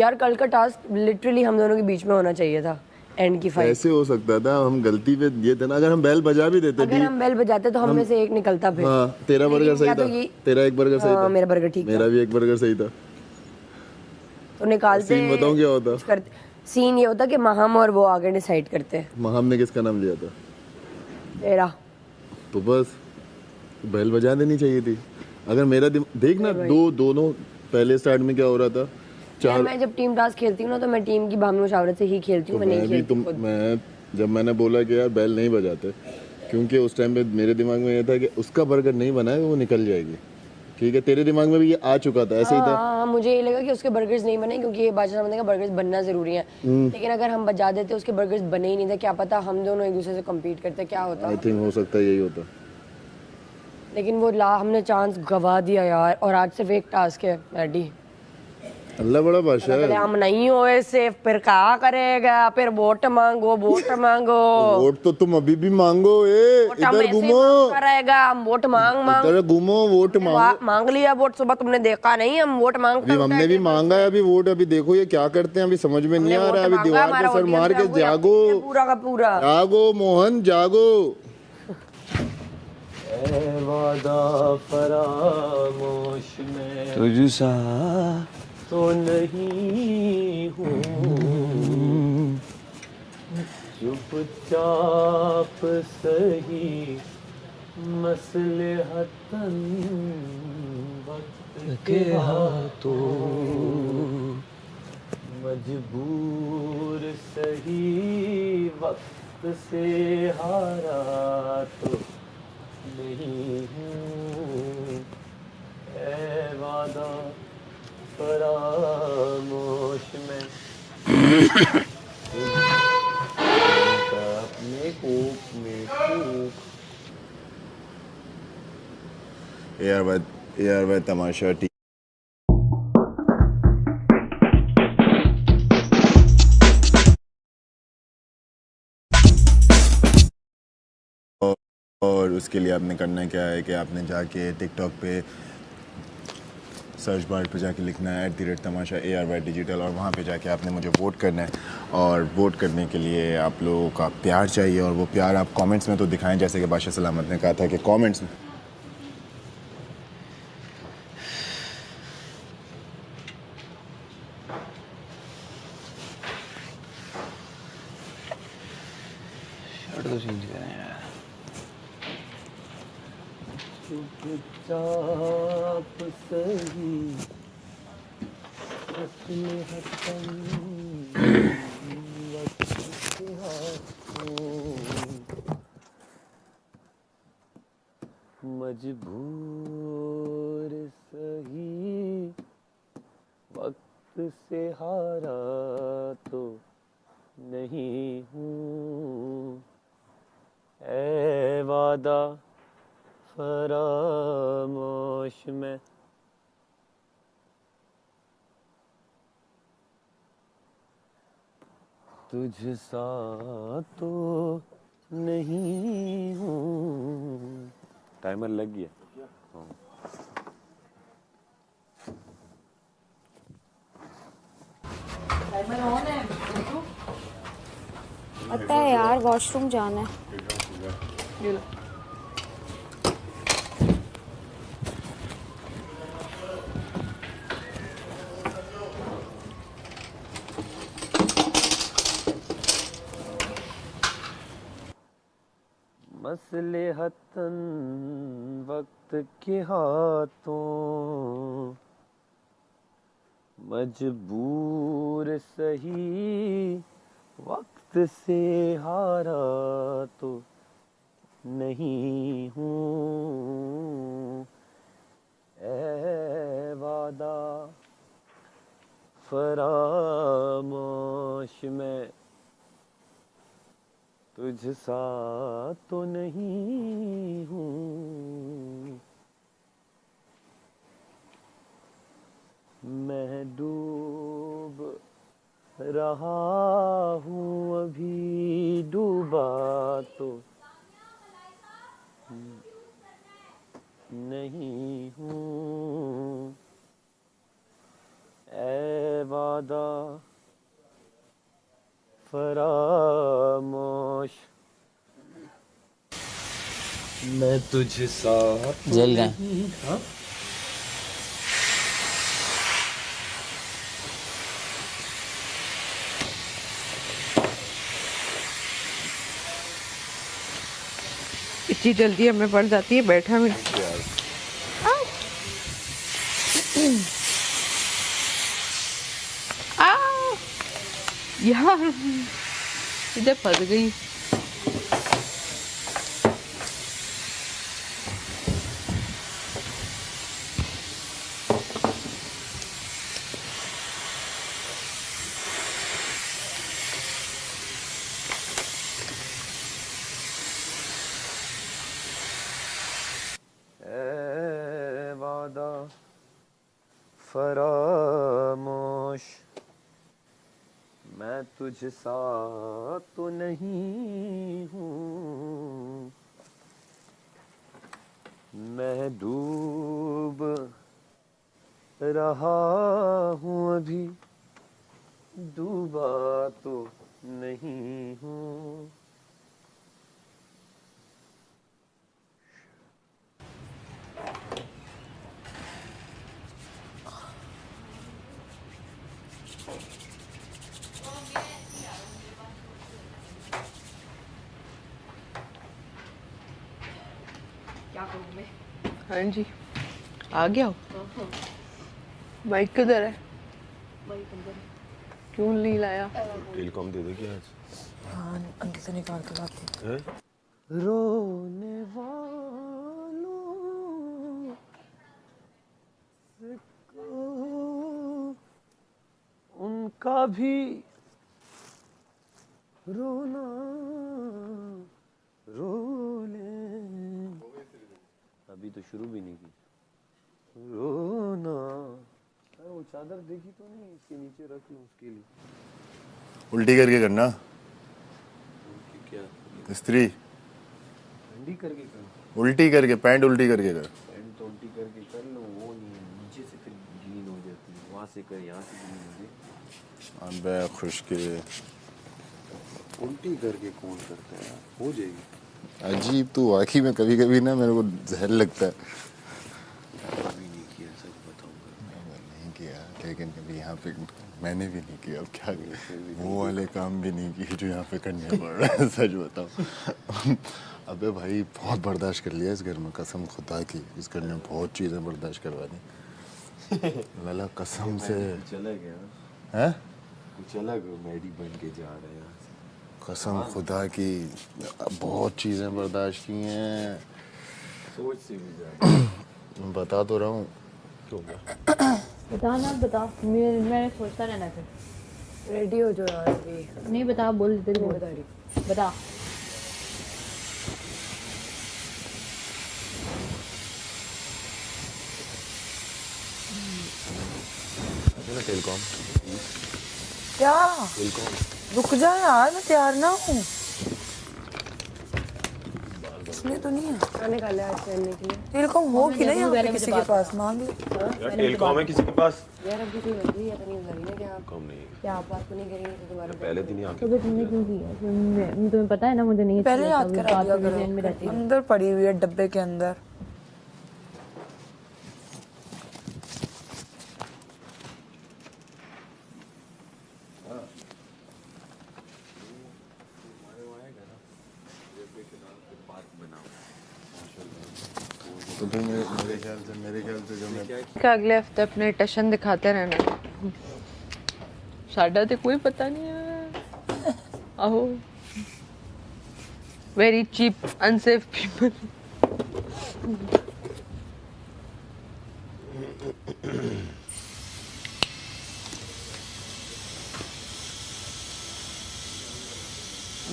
यार कल का टास्क लिटरली हम दोनों के बीच में होना चाहिए था, एंड की फाइट। ऐसे हो सकता था, हम गलती पे ये थे ना, अगर हम बेल बजा भी देते, अगर हम बेल बजाते तो हम में से एक निकलता फिर। हाँ, तेरा बर्गर सही था, तेरा एक बर्गर सही था, मेरा बर्गर ठीक था, मेरा भी एक बर्गर सही था। तो निकालते। सीन बताऊं क्या होता? सीन ये होता कि महम और वो आगे डिसाइड करते हैं। महम ने किसका नाम लिया था? तेरा। तो बस बेल बजा देनी चाहिए थी। अगर मेरा देखना, दोनों पहले स्टार्ट में क्या हो रहा था, चार। मैं जब टीम टास्क खेलती हूँ ना, तो मैं टीम की भावना मुशावरत से ही खेलती हूँ, मैं नहीं खेलती खुद। मैं जब मैंने बोला कि यार बेल नहीं बजाते, क्योंकि उस टाइम पे मेरे दिमाग में ये था कि उसका बर्गर नहीं बना है, वो निकल जाएगी, ठीक है, तेरे दिमाग में भी ये आ चुका था, ऐसे ही था। हाँ, मुझे ये लगा कि उसके बर्गर्स नहीं बने क्योंकि ये बादशाह बंदे का बर्गर्स बनना जरूरी है। लेकिन अगर हम बजा देते उसके बर्गर्स बने ही नहीं थे, क्या पता हम दोनों एक दूसरे से कम्पीट करते, क्या होता। आई थिंक हो सकता है यही होता। लेकिन वो हमने चांस गवा दिया यार, और आज सिर्फ एक टास्क है मैडी। अल्लाह बड़ा बादशाह है। हम नहीं हुए सेफ, फिर क्या करेगा, फिर वोट मांगो वोट मांगो। वोट तो तुम अभी भी मांगो, इधर घूमो करेगा, हम वोट मांग इधर घूमो, वोट मांग लिया वोट। सुबह तुमने देखा नहीं, हम वोट मांगते अभी हमने भी मांगा है अभी वोट। अभी देखो ये क्या करते हैं, अभी समझ में नहीं आ रहा है। अभी दीवार पे सर मार के जागो, पूरा का पूरा जागो मोहन जागो। वादा फरामोश में तुझसा तो नहीं हूँ, चुपचाप सही मसलहतन वक्त के हाथों, मजबूर सही वक्त से हारा तो नहीं हूँ, ऐ वादा फरामोश में यार भाई तमाशा ठीक। और उसके लिए आपने करना क्या है कि आपने जाके टिकटॉक पे सर्च बार पे जाके लिखना है @तमाशा ARY डिजिटल, और वहाँ पे जाके आपने मुझे वोट करना है। और वोट करने के लिए आप लोगों का प्यार चाहिए, और वो प्यार आप कमेंट्स में तो दिखाएं, जैसे कि बादशाह सलामत ने कहा था कि कमेंट्स में चुपचाप सही मसलहतन वक्त के हाथों, मजबूर सही वक्त से हारा तो नहीं हूँ, ऐ वादा फरामोश में तुझसा तो नहीं हूँ। टाइमर लग गया। टाइमर ऑन है। पता है यार, वॉशरूम जाना है। मसलहतन वक्त के हाथों, मजबूर सही वक्त से हारा तो नहीं हूँ, ऐ वादा फरामोश में तुझसा तो नहीं हूँ, मैं डूब रहा हूँ अभी डूबा तो नहीं हूँ, ऐ वादा फरामोश मैं तुझसा जल गए। हाँ? इतनी जल्दी हमें पड़ जाती है, बैठा में यार इधर फंस गई। फरामोश, मैं तुझसा तो नहीं हूँ, मैं डूब रहा हूँ अभी, डूबा तो नहीं हूँ। हाँ जी, आ गया हो? बाइक किधर है? क्यों नहीं लाया? टेलीकॉम दे देगी आज। हाँ अंदर से निकाल के लाते हैं। रोने वालों को उनका भी रोना रो ले। अभी तो शुरू भी नहीं की। रोना, अरे वो चादर देखी तो नहीं, इसके नीचे रख लूं उसके लिए। उल्टी करके करना। क्या? स्त्री ठंडी करके कर। उल्टी करके, पैंट उल्टी करके कर। पैंट तो उल्टी करके कर लो, वो नहीं है, नीचे से फिर गीली हो जाती है, वहाँ से कर, यहाँ से गीली हो जाए। अबे खुशके, उल्टी करके कौन करता है यार? हो जाएगी। अजीब तू वाकई में कभी कभी ना मेरे को जहर लगता है। कभी नहीं किया, सच बताऊंगा। नहीं किया, लेकिन कभी यहाँ पे मैंने भी नहीं किया। अब क्या करें, वो वाले काम भी नहीं किए जो यहाँ पे करने पड़ रहा है। सच बताओ। अबे भाई बहुत बर्दाश्त कर लिया इस घर में, कसम खुदा की। इस घर में बहुत चीज़ें बर्दाश्त करवा दी लला, कसम से। चला गया हैं? कुछ अलग मैडी बन के जा रहे हैं, कसम खुदा की बहुत चीज़ें बर्दाश्त की हैं। सोच से भी जा। बता तो रहा हूँ। क्यों गया? बता ना, बता। मैंने सोचता रहना फिर। रेडी हो जाओ यार अभी। नहीं बता, बोल दे, बोल बता रही। बता। टेलीकॉम क्या? टेलीकॉम रुक जा यार, मैं तैयार ना हूँ। इसमें तो नहीं है। खाने का लिया पहनने के लिए। टेलीकॉम हो कि नहीं यहाँ पे किसी के पास? मांग ले। यार, टेलीकॉम है किसी के पास? यार अभी कोई लग रही है, अपनी घर में क्या? कम नहीं। क्या आप बात तो नहीं करेंगे तो तुम्हारे पहले दिन ही आके तो तुमने क्यों किया? तुम्हें पता है ना मुझे नहीं। पहले याद करा दिया करो। अंदर पड़ी हुई है डब्बे के अंदर। तो फिर मेरे ख्याल से जो मैं क्या अगले हफ्ते अपने टशन दिखाते रहना। साडा तो कोई पता नहीं है। आहो, very cheap unsafe people.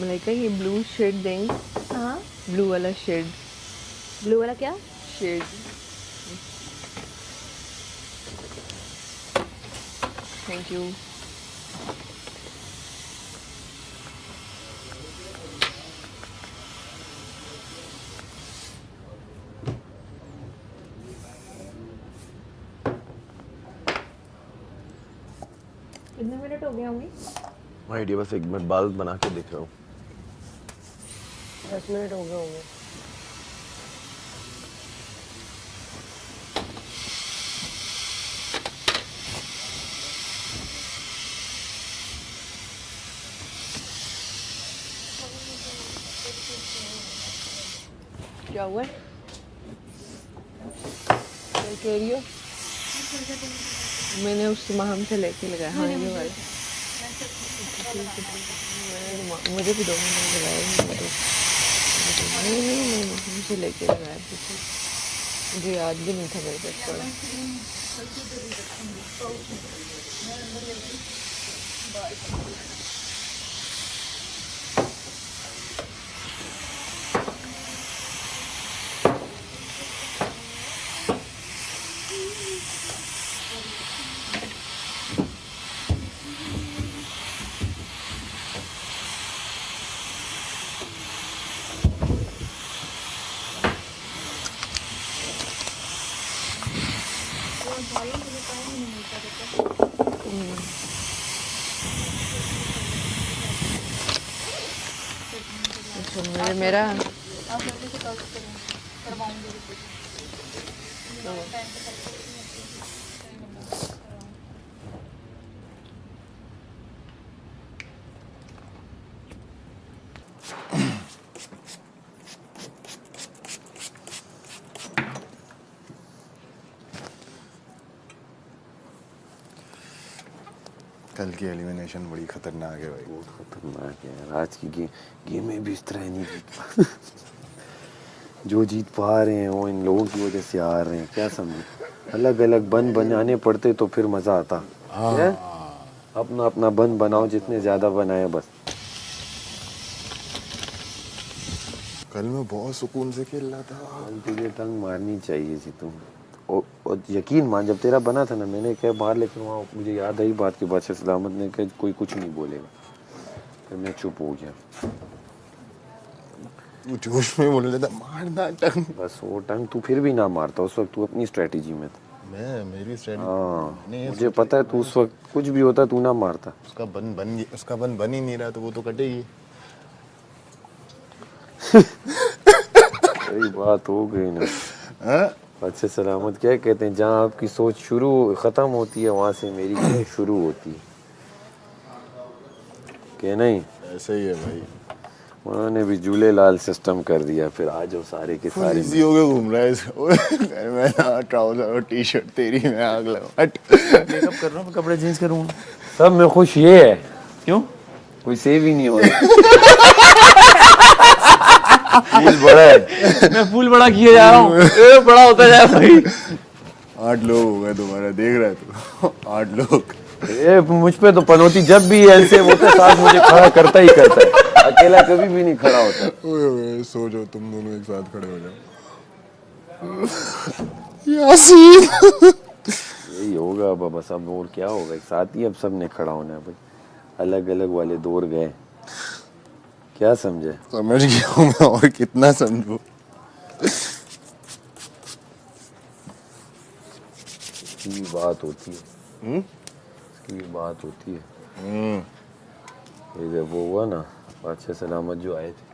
Malaika ये ब्लू शेड देंगे? हाँ, ब्लू वाला शेड। ब्लू वाला क्या? शेड। Thank you. कितने मिनट हो गए होंगे? आइडिया बस 1 मिनट बाल बना के देख रहा हूँ। 10 मिनट हो गए होंगे। क्या हुआ? क्या कह रही हो? मैंने उस महम से लेके लगाया। हाँ ये वाला। मुझे भी 2 महीने लगाया। नहीं मुझे लेके लगाया। मुझे याद भी नहीं था मेरे पास पड़ा। यार मेरा कल की एलिमिनेशन बड़ी खतरनाक है भाई। बहुत खतरनाक है यार। आज की गेम में भी इस तरह नहीं जीत जो जीत पा रहे हैं वो इन लोगों की वजह से आ रहे हैं। क्या समझे, अलग अलग बन बनाने पड़ते तो फिर मजा आता है। अपना अपना बन बनाओ, जितने ज्यादा बनाए बस। कल मैं बहुत सुकून से खेल रहा था। कल तुझे टंग मारनी चाहिए थी तुम। और यकीन मान, जब तेरा बना था ना, मैंने कहा बाहर, लेकिन वहाँ मुझे याद आई बात के बाद से सलामत ने कहा कोई कुछ नहीं बोलेगा, फिर मैं चुप हो गया। वो जोश में बोल रहा था मारना टंग, बस वो टंग तू फिर भी ना मारता उस वक्त, तू अपनी स्ट्रेटेजी में था। मैं मेरी स्ट्रेटेजी, हाँ मुझे पता है तू उस वक्त कुछ भी होता तू ना मारता। उसका बन बन ही नहीं रहा तो वो तो कटेगी। सही बात हो गई ना। अच्छे सलामत क्या कहते हैं, जहाँ आपकी सोच शुरू ख़त्म होती है वहाँ से मेरी सोच शुरू होती है, क्या नहीं? ऐसे ही है भाई। उन्होंने भी झूलेलाल सिस्टम कर दिया, फिर आज वो सारे के सारे इसी हो गए घूम रहा है मैं ना ट्राउजर और टी शर्ट तेरी मैं आग लगा। हट मेकअप कर रहा हूँ, कपड़े चेंज करूँ। सब में खुश ये है, क्यों? कोई सेव ही नहीं हो रहा। फूल बड़ा है, मैं फूल बड़ा किए जा रहा हूँ, बड़ा होता जाए भाई। 8 लोग हो गए तुम्हारा, देख रहा है तू। 8 लोग। ए मुझ पे तो पनौती जब भी ऐसे होता है साथ मुझे खड़ा करता ही करता है, अकेला कभी भी नहीं खड़ा होता। ओए सो जाओ तुम दोनों एक साथ खड़े हो जाओ। यासीन यही होगा बाबा, सब और क्या होगा, एक साथ ही अब सब ने खड़ा होना है भाई। अलग अलग वाले दौर गए, क्या समझे? समझ गया हूँ मैं, और कितना समझूं। इसकी भी बात होती है, इसकी भी बात होती है। ये जब वो हुआ ना बादशाह सलामत जो आए थे,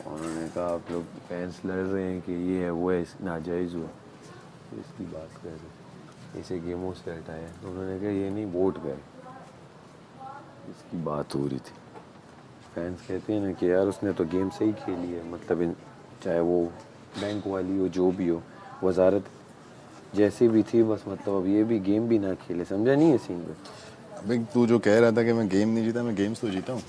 उन्होंने कहा आप लोग फैंस लड़ रहे हैं कि ये है वो है, नाजायज़ हुआ, तो इसकी बात कर रहे, इसे गेमों से हटाया। तो उन्होंने कहा ये नहीं वोट गए, इसकी बात हो रही थी। फैंस कहते हैं ना कि यार उसने तो गेम सही खेली है, मतलब चाहे वो बैंक वाली हो जो भी हो, वजारत जैसी भी थी, बस मतलब अब ये भी गेम भी ना खेले, समझा नहीं है सीन पे? अबे तू जो कह रहा था कि मैं गेम नहीं जीता, मैं गेम्स तो जीता हूँ।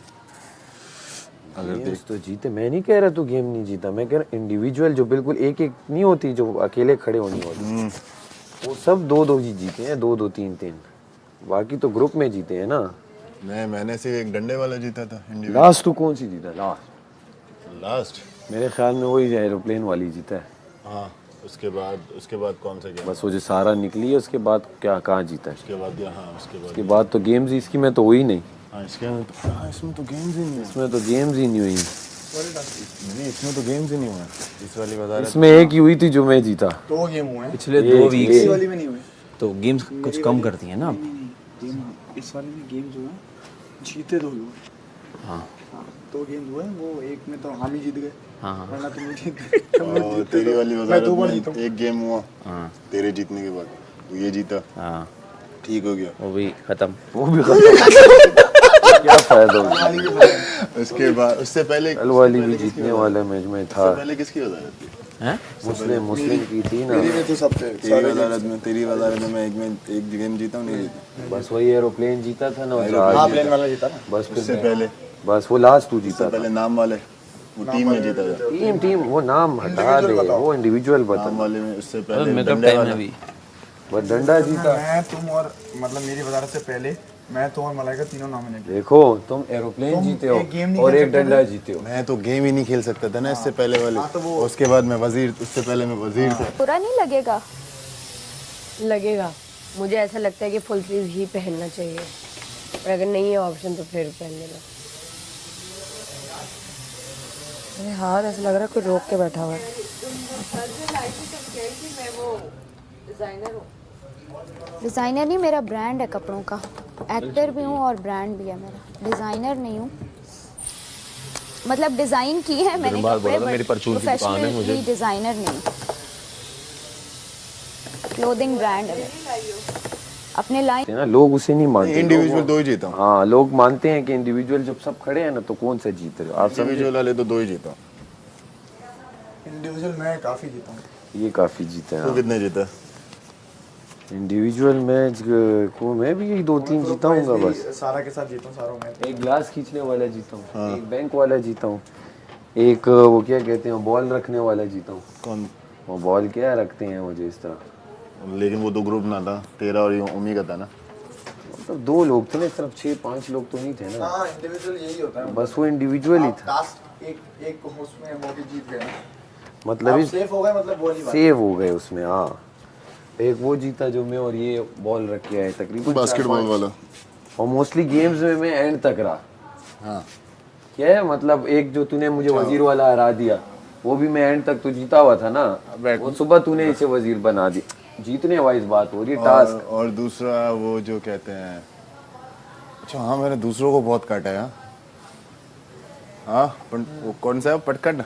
अगर देख तो जीते, मैं नहीं कह रहा तू गेम नहीं जीता, मैं कह रहा इंडिविजुअल जो बिल्कुल एक एक नहीं होती, जो अकेले खड़े होनी होती, वो सब 2-2 जीते हैं, 2-2 3-3, बाकी तो ग्रुप में जीते हैं ना। मैंने सिर्फ एक डंडे वाला जीता था। लास्ट तू कौन सी जीता? लास्ट मेरे ख्याल में वही एरोप्लेन वाली जीता है। हाँ, उसके बाद कौन सा गेम? बस वो जो सारा निकली है उसके बाद क्या कहाँ जीता है? उसके बाद तो गेम्स इसकी में तो हुई नहीं। हाँ, इसमें तो गेम्स ही नहीं, इसमें तो गेम्स ही नहीं हुई। इसमें तो गेम्स ही नहीं हुआ। इस वाली वजारत इसमें एक ही हुई थी जो मैं जीता। 2 गेम हुए पिछले 2 वीक इस वाली में नहीं हुए, तो गेम्स कुछ कम करती हैं ना। इस वाले में गेम जो है जीते 2 लोग। हाँ 2 गेम हुए, वो एक में तो हम ही जीत गए। हाँ हाँ वरना तुम जीत गए। तेरी वाली मैं वजारत 2 बार में जीता हूँ। एक गेम हुआ, हाँ तेरे जीतने के बाद तू ये जीता, हाँ, ठीक हो गया, वो भी खत्म। वो भी खत्म। क्या फायदा हुआ? उसके बाद उससे पहले कल वाली भी जीतने वाले मैच में था। पहले किसकी वजारत थी? हैं? मुस्लिम की थी ना। मेरी में तो सब थे। तेरी वजारत में मैं एक गेम जीता हूँ, नहीं जीता। बस वही एरोप्लेन जीता था ना, हाँ प्लेन वाला जीता ना। बस उससे पहले बस वो लास्ट तू जीता था। पहले नाम वाले वो टीम में जीता था। टीम वो नाम हटा दे, वो इंडिविजुअल बता। नाम वाले में उससे पहले मेकअप डंडे टाइम वाला। में भी बस डंडा जीता। मैं तुम और मतलब मेरी वजारत से पहले मैं तो और मलाइका तीनों नॉमिनेट। देखो तुम एरोप्लेन जीते हो और एक डंडा जीते हो। मैं तो गेम ही नहीं खेल सकता था ना इससे पहले वाले। उसके बाद मैं वजीर, उससे पहले मैं वजीर था। बुरा नहीं लगेगा? लगेगा, मुझे ऐसा लगता है कि फुल स्लीव ही पहनना चाहिए, और अगर नहीं है ऑप्शन तो फिर पहन लेना। मेरे हाथ ऐसा लग रहा है कोई रोक के बैठा हुआ है। डिज़ाइनर नहीं, मेरा ब्रांड है कपड़ों का। एक्टर भी हूँ और ब्रांड भी है मेरा, डिज़ाइनर नहीं हूँ। मतलब डिजाइन की है मैंने बार कपड़े, बोला था, मेरी परचून की दुकान है, मुझे प्रोफेशनली डिजाइनर नहीं, क्लोथिंग ब्रांड है अपने लाइन ना, लोग उसे नहीं मानते। इंडिविजुअल दो ही जीता हूँ। हाँ, लोग मानते हैं कि इंडिविजुअल जब सब खड़े हैं ना तो कौन सा जीत रहे हो आप। इंडिविजुअल वाले तो दो ही जीता हूँ। इंडिविजुअल मैं काफ़ी जीता हूँ। ये काफी जीते हैं तो कितने जीता? इंडिविजुअल मैच को मैं भी यही 2-3 जीता हूँ बस। सारा के साथ जीता हूँ, सारों में। एक ग्लास खींचने वाला जीता हूँ, एक बैंक वाला जीता हूँ, एक वो क्या कहते हैं बॉल रखने वाला जीता हूँ। कौन? वो बॉल क्या रखते हैं मुझे इस तरह, लेकिन वो तो ग्रुप ना था, तेरा और उमी का था ना। मतलब 2 लोग थे ना, सिर्फ 6-5 लोग तो नहीं थे ना। हाँ, इंडिविजुअल यही होता है। बस वो इंडिविजुअल ही था। टास्क एक उसमें होके जीत गए, मतलब इस सेफ हो गए, मतलब वो नहीं बात। सेव हो गए उसमें। हाँ, एक वो जीता जो मैं और ये बॉल रख के आए तकरीबन बास्केटबॉल वाला। और मोस्टली गेम्स में मैं एंड तक रहा। हाँ, क्या है मतलब, एक जो तूने मुझे वजीर वाला हरा दिया वो भी मैं एंड तक तो जीता हुआ था ना। वो सुबह तूने इसे वजीर बना दिया, जीतने वाइज बात हो रही है टास्क। और दूसरा वो जो कहते हैं, अच्छा हाँ मैंने दूसरों को बहुत काटा है। हाँ, वो कौन सा है, पटकन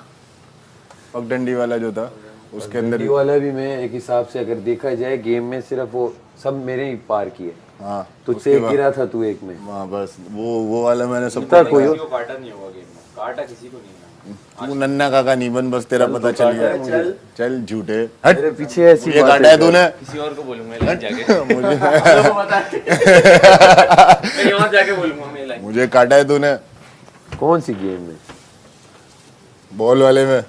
पगडंडी वाला जो था उसके अंदर ये वाला भी मैं एक हिसाब से अगर देखा जाए गेम में सिर्फ वो सब मेरे ही पार किए। हाँ, तुझसे एक गिरा था तू एक में। हाँ बस वो वाला मैंने सब कोई काटा नहीं होगा गेम में, काटा किसी को नहीं है। तू नन्ना काका नहीं बन, बस तेरा पता चल गया। चल झूठे हट, तेरे पीछे ऐसी ये काटा है तूने। किसी और को बोलूंगा जाके मुझे मैं वहां जाके बोलूंगा मैं मुझे काटा है तूने। कौन सी गेम में? बॉल वाले में।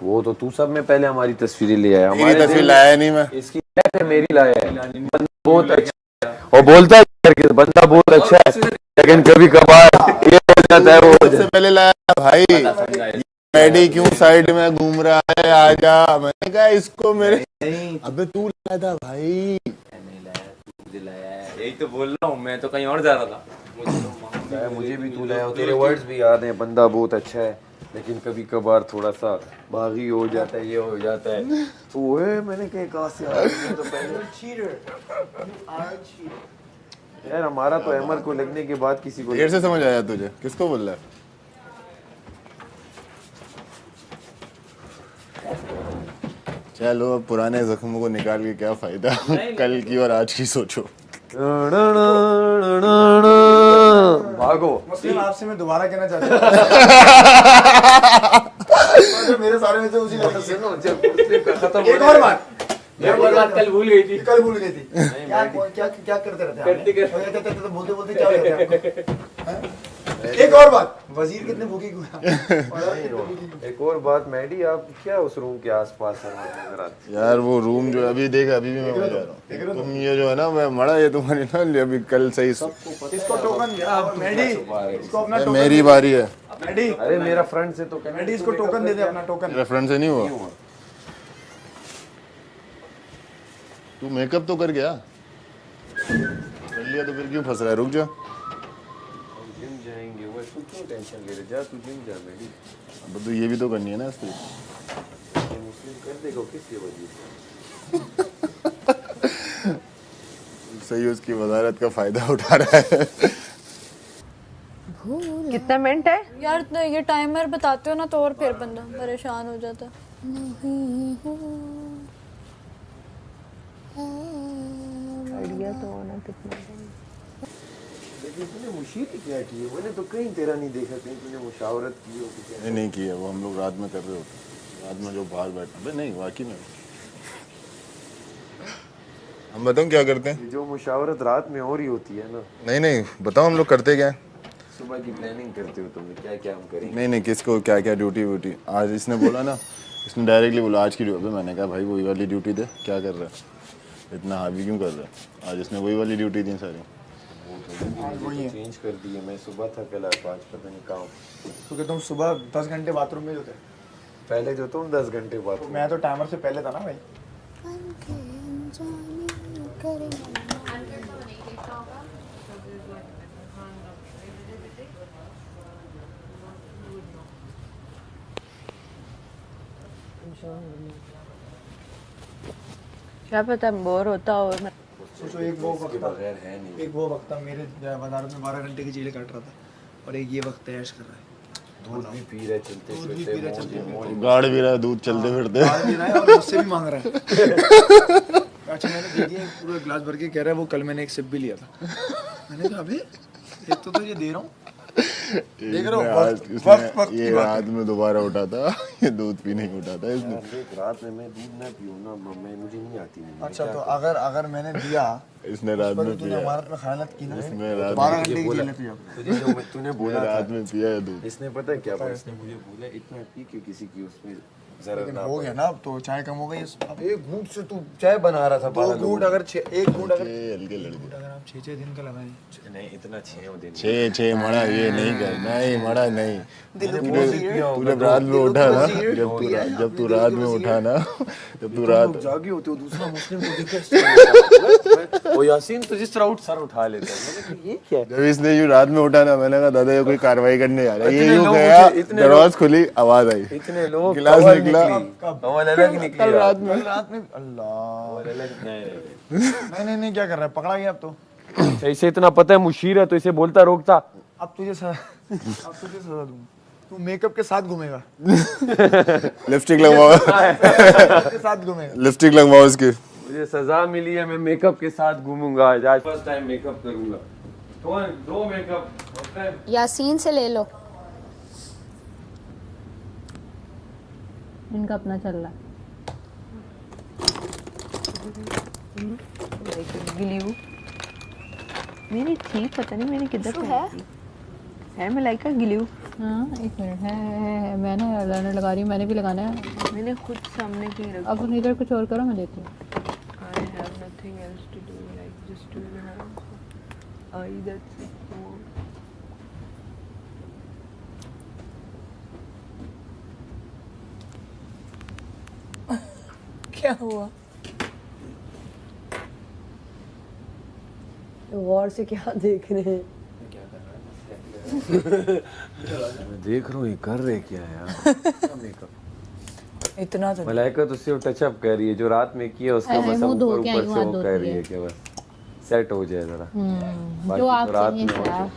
वो तो तू सब में पहले हमारी तस्वीरें ले आया। मेरी तस्वीर लाया नहीं मैं। इसकी है, मेरी लाया है। बंदा बहुत अच्छा है और बोलता है कि बंदा बहुत अच्छा है, लेकिन कभी कभार ये हो जाता है। वो सबसे पहले लाया भाई, मैडी क्यों साइड में घूम रहा है, आजा। मैंने कहा इसको मेरे, अबे तू लाया था भाई। यही तो बोल रहा हूँ, मैं तो कहीं और जा रहा था। मुझे भी तू लाया, तेरे वर्ड्स भी याद हैं, बंदा बहुत अच्छा है लेकिन कभी कभार थोड़ा सा बागी हो जाता है, ये हो जाता है। तो ओए मैंने कहा से आ गया तो पहले यार हमारा तो अहमद को लगने के बाद किसी को देर से समझ आया तुझे, किसको बोल रहा है? चलो अब पुराने जख्मों को निकाल के क्या फायदा, कल की और आज की सोचो। भागो। मुस्लिम आपसे मैं दोबारा कहना चाहता हूँ मेरे सारे में से उसी एक और बात, कल भूल गई थी। क्या करते रहते हैं, बोलते बोलते क्या हो जाता है। एक और बात, वजीर कितने भूखे एक और बात मैडी, आप क्या उस रूम के आसपास हैं? यार वो रूम जो अभी देख, अभी भी मैं वही जा रहा हूँ। तुम ये जो है ना, मैं मरा ये तुम्हारी ना, अभी कल सही। इसको टोकन मैडी, इसको अपना टोकन। मेरी बारी है मैडी, अरे मेरा फ्रंट से तो मैडी इसको टोकन दे दे, अपना टोकन। रेफरेंस से नहीं हुआ। तू मेकअप तो कर गया, कर लिया तो फिर क्यों फंस रहा है? रुक जा, जिम जाएंगे वो, तू क्यों टेंशन ले रहा? जा तू जिम जा मैडी। अब तो ये भी तो करनी है ना इसलिए। मुस्लिम कर देगा किसकी वजह से? सही उसकी वजारत का फायदा उठा रहा है। कितना मिनट है यार तो ये टाइमर बताते हो ना तो और फिर बंदा परेशान हो जाता। आइडिया तो होना कितना। लेकिन तूने मुशीरी क्या की है? मैंने तो कहीं तेरा नहीं देखा, कहीं तूने मुशावरत की हो कि नहीं किया, वो हम लोग रात में कर रहे होते, रात में जो बाहर बैठे। नहीं वाकई में हम बताऊं क्या करते हैं? जो मुशावरत रात में हो रही होती है ना। नहीं बताओ हम लोग करते क्या है? सुबह की प्लानिंग करते हो तुम, क्या क्या हम करेंगे? नहीं किसको क्या क्या ड्यूटी व्यूटी। आज इसने बोला ना, इसने डायरेक्टली बोला आज की ड्यूटी। मैंने कहा भाई वही वाली ड्यूटी दे, क्या कर रहा है इतना हावी क्यों कर रहा है? आज इसने वही वाली ड्यूटी दी सारी। चेंज कर दी है। मैं सुबह था कल, आज पता नहीं कहाँ। क्योंकि तुम सुबह 10 घंटे बाथरूम में जो थे, पहले जो तुम 10 घंटे बाद। मैं तो टाइमर से पहले था ना भाई। क्या पता बोर होता हो। सोचो एक वो वक्त था, एक वो वक्त था मेरे वजारत में 12 घंटे की जेल काट रहा था, और एक ये वक्त ऐश कर रहा है। दूध भी पी रहे चलते फिरते, गाड़ भी रहा है दूध चलते फिरते। बाहर भी रहा है और मुझसे भी मांग रहा है। अच्छा मैंने दे दिया पूरा गिलास भर के, कह रहा है वो कल मैंने एक सिप भी लिया था। मैंने कहा अबे एक तो तुझे दे रहा हूँ, देख रहा हूँ वक्त ये रात में दोबारा उठा था, ये दूध पीने को उठा था इसने। रात में मैं दूध ना पीऊँ ना, मैं मुझे नहीं आती। अच्छा तो अगर मैंने दिया इसने रात में तूने पिया, हमारे पे खयानत की ना, इसने रात 12 में घंटे की जेल थी। तुझे जो तूने बोला रात में पिया है दूध। इसने पता है क्या बोला, इसने मुझे बोला इतना पी के किसी की उसमें जरा लेकिन ना हो गया ना, अब तो चाय कम हो गई। अब एक घूंट से तू चाय बना रहा था। 2 घूंट अगर एक घूंट अगर हल्के लड़के अगर आप 6 दिन का लगाए, नहीं इतना 6 दिन छे मड़ा ये नहीं कर, नहीं मड़ा नहीं। तूने रात में उठा ना, जब तू रात में उठा ना, जब तू रात जागे होते हो, दूसरा मुस्लिम को देखा वो यासीन तो जिस तरह सर उठा लेता है, मैंने कहा ये क्या है? जब इसने यूँ रात में उठा ना, मैंने कहा दादा ये कोई कार्रवाई करने आ रहा है। ये इतने यूँ लोग गया, मुझे- इतने दरवाज़ खुली, आवाज आई, इतने लोग गिलास कवल निकला। कवल अलग निकली कल रात में अल्लाह कवल अलग नहीं। नहीं क्या कर रहा है, पकड़ा गया अब तो। अच्छा, इसे इतना पता है मुशीर है तो इसे बोलता रोकता। अब तुझे सजा दूंगा, तू मेकअप के साथ घूमेगा। लिपस्टिक लगवाओ, के साथ घूमेगा। लिपस्टिक लगवाओ इसकी। मुझे सजा मिली है, मैं मेकअप के साथ घूमूंगा आज फर्स्ट टाइम मेकअप करूंगा। दो मेकअप यासीन से ले लो। इनका अपना चल रहा है। ग्लू मेरी थी, पता नहीं मैंने किधर है मलाइका ग्लू। हाँ एक मिनट है मैं ना लगा रही हूँ, मैंने भी लगाना है। मैंने खुद सामने कहीं रखा। अब इधर कुछ और करो, मैं देती हूँ। I have nothing else to do, like just do the hands. That's it. क्या हुआ? गौर से क्या देख रहे हैं? मैं देख रहा हूँ ये कर रहे क्या है यार। मेकअप इतना तो मलाइका तो सिर्फ टचअप कर रही है, जो रात में किया उसका बस मुंह धो ऊपर के ऊपर आई, से हाथ वो धोती कर रही है। है कि बस सेट हो जाए जरा। बाकी जो तो आप रात कहें में हो जाए। साहब,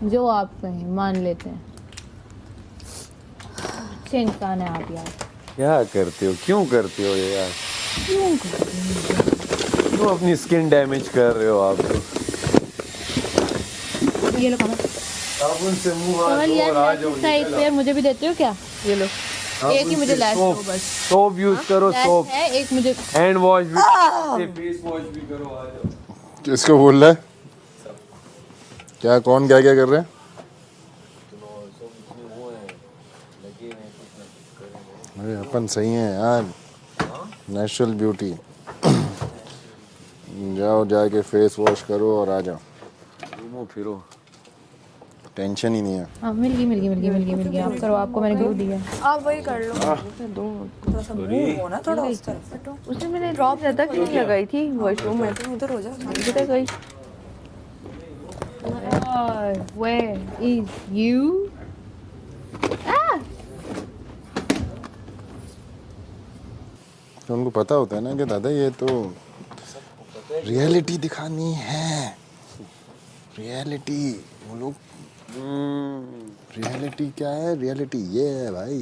जो आप कहें मान लेते हैं। अच्छे इंसान है आप यार। क्या करते हो, क्यों करते हो ये यार? क्यों अपनी स्किन डैमेज कर रहे हो आप तो? ये लो कमल। साबुन से मुंह हाथ कमल धो यार और आ जाओ, लैशेस का एक पेयर मुझे भी देते हो क्या? ये लो। एक ही मुझे लैश दो बस। सोप यूज करो, लैश सोप है एक मुझे। हैंड वॉश भी, फेस वॉश भी करो, आ जाओ। किसको बोल रहा है? क्या कौन क्या क्या कर रहे हैं? अरे अपन सही हैं यार, नेचुरल ब्यूटी। जाओ जाके फेस वॉश करो और आ जाओ, घूमो फिरो, टेंशन ही नहीं है। हाँ मिल गई आप करो, आपको मैंने ग्लू दिया है। आप वही कर लो। थोड़ा सा मूव हो ना, थोड़ा उस तरफ। उसने मैंने ड्रॉप ज़्यादा क्यों लगाई थी वॉशरूम में? तुम उधर हो जा। किधर गई? Where is you? तो उनको पता होता है ना कि दादा ये तो रियलिटी दिखानी है, रियलिटी। वो लोग रियलिटी क्या है, रियलिटी ये है भाई,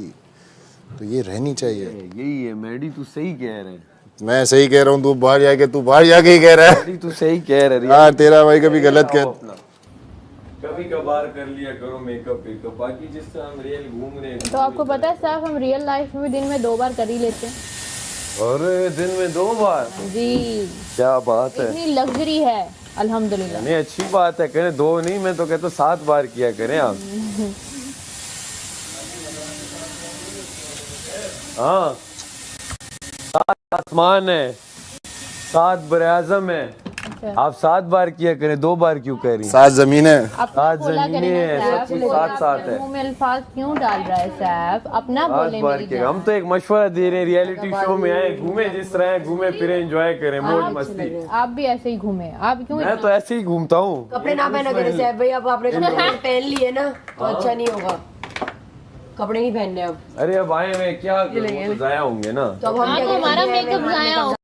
तो ये रहनी चाहिए। यही है मैडी, तू सही कह रहे हैं। मैं सही कह रहा हूँ, तू बाहर जाके ही कह रहा है। मैडी तू सही कह रहे हैं हाँ तेरा भाई कभी गलत कह। कभी कभार कर लिया करो मेकअप, बाकी जिस तरह हम रियल घूम रहे हैं। तो आपको पता है साहब, हम रियल लाइफ में भी दिन में 2 बार कर ही लेते हैं। अरे दिन में 2 बार? जी क्या बात है, इतनी लग्जरी है अल्हम्दुलिल्लाह। नहीं अच्छी बात है, करें 2 नहीं, मैं तो कहता 7 बार किया करें आप। हाँ 7 आसमान है, 7 बराज़म है, आप 7 बार किया करें, 2 बार क्यों कह रही हैं? 7 जमीनें, 7 जमीनें हैं, सब कुछ 7-7 है। मुंह में अल्फाज क्यों डाल रहा है साहब, अपना 7 बोले बार मेरी किया। जान। हम तो एक मशवरा दे रहे हैं, रियलिटी शो में आए, घूमे जिस तरह है, घूमे फिरे, एंजॉय करें, मौज मस्ती। आप भी ऐसे ही घूमे, आप क्यों मैं तो ऐसे ही घूमता हूँ। कपड़े ना पहना करें साहब भाई, अब आपने कपड़े पहन लिए ना तो अच्छा नहीं होगा। कपड़े नहीं पहनने अब। अरे अब आए हुए क्या, वो तो जाया होंगे ना। तो अब हम क्या करें? हमारा मेकअप जाया हो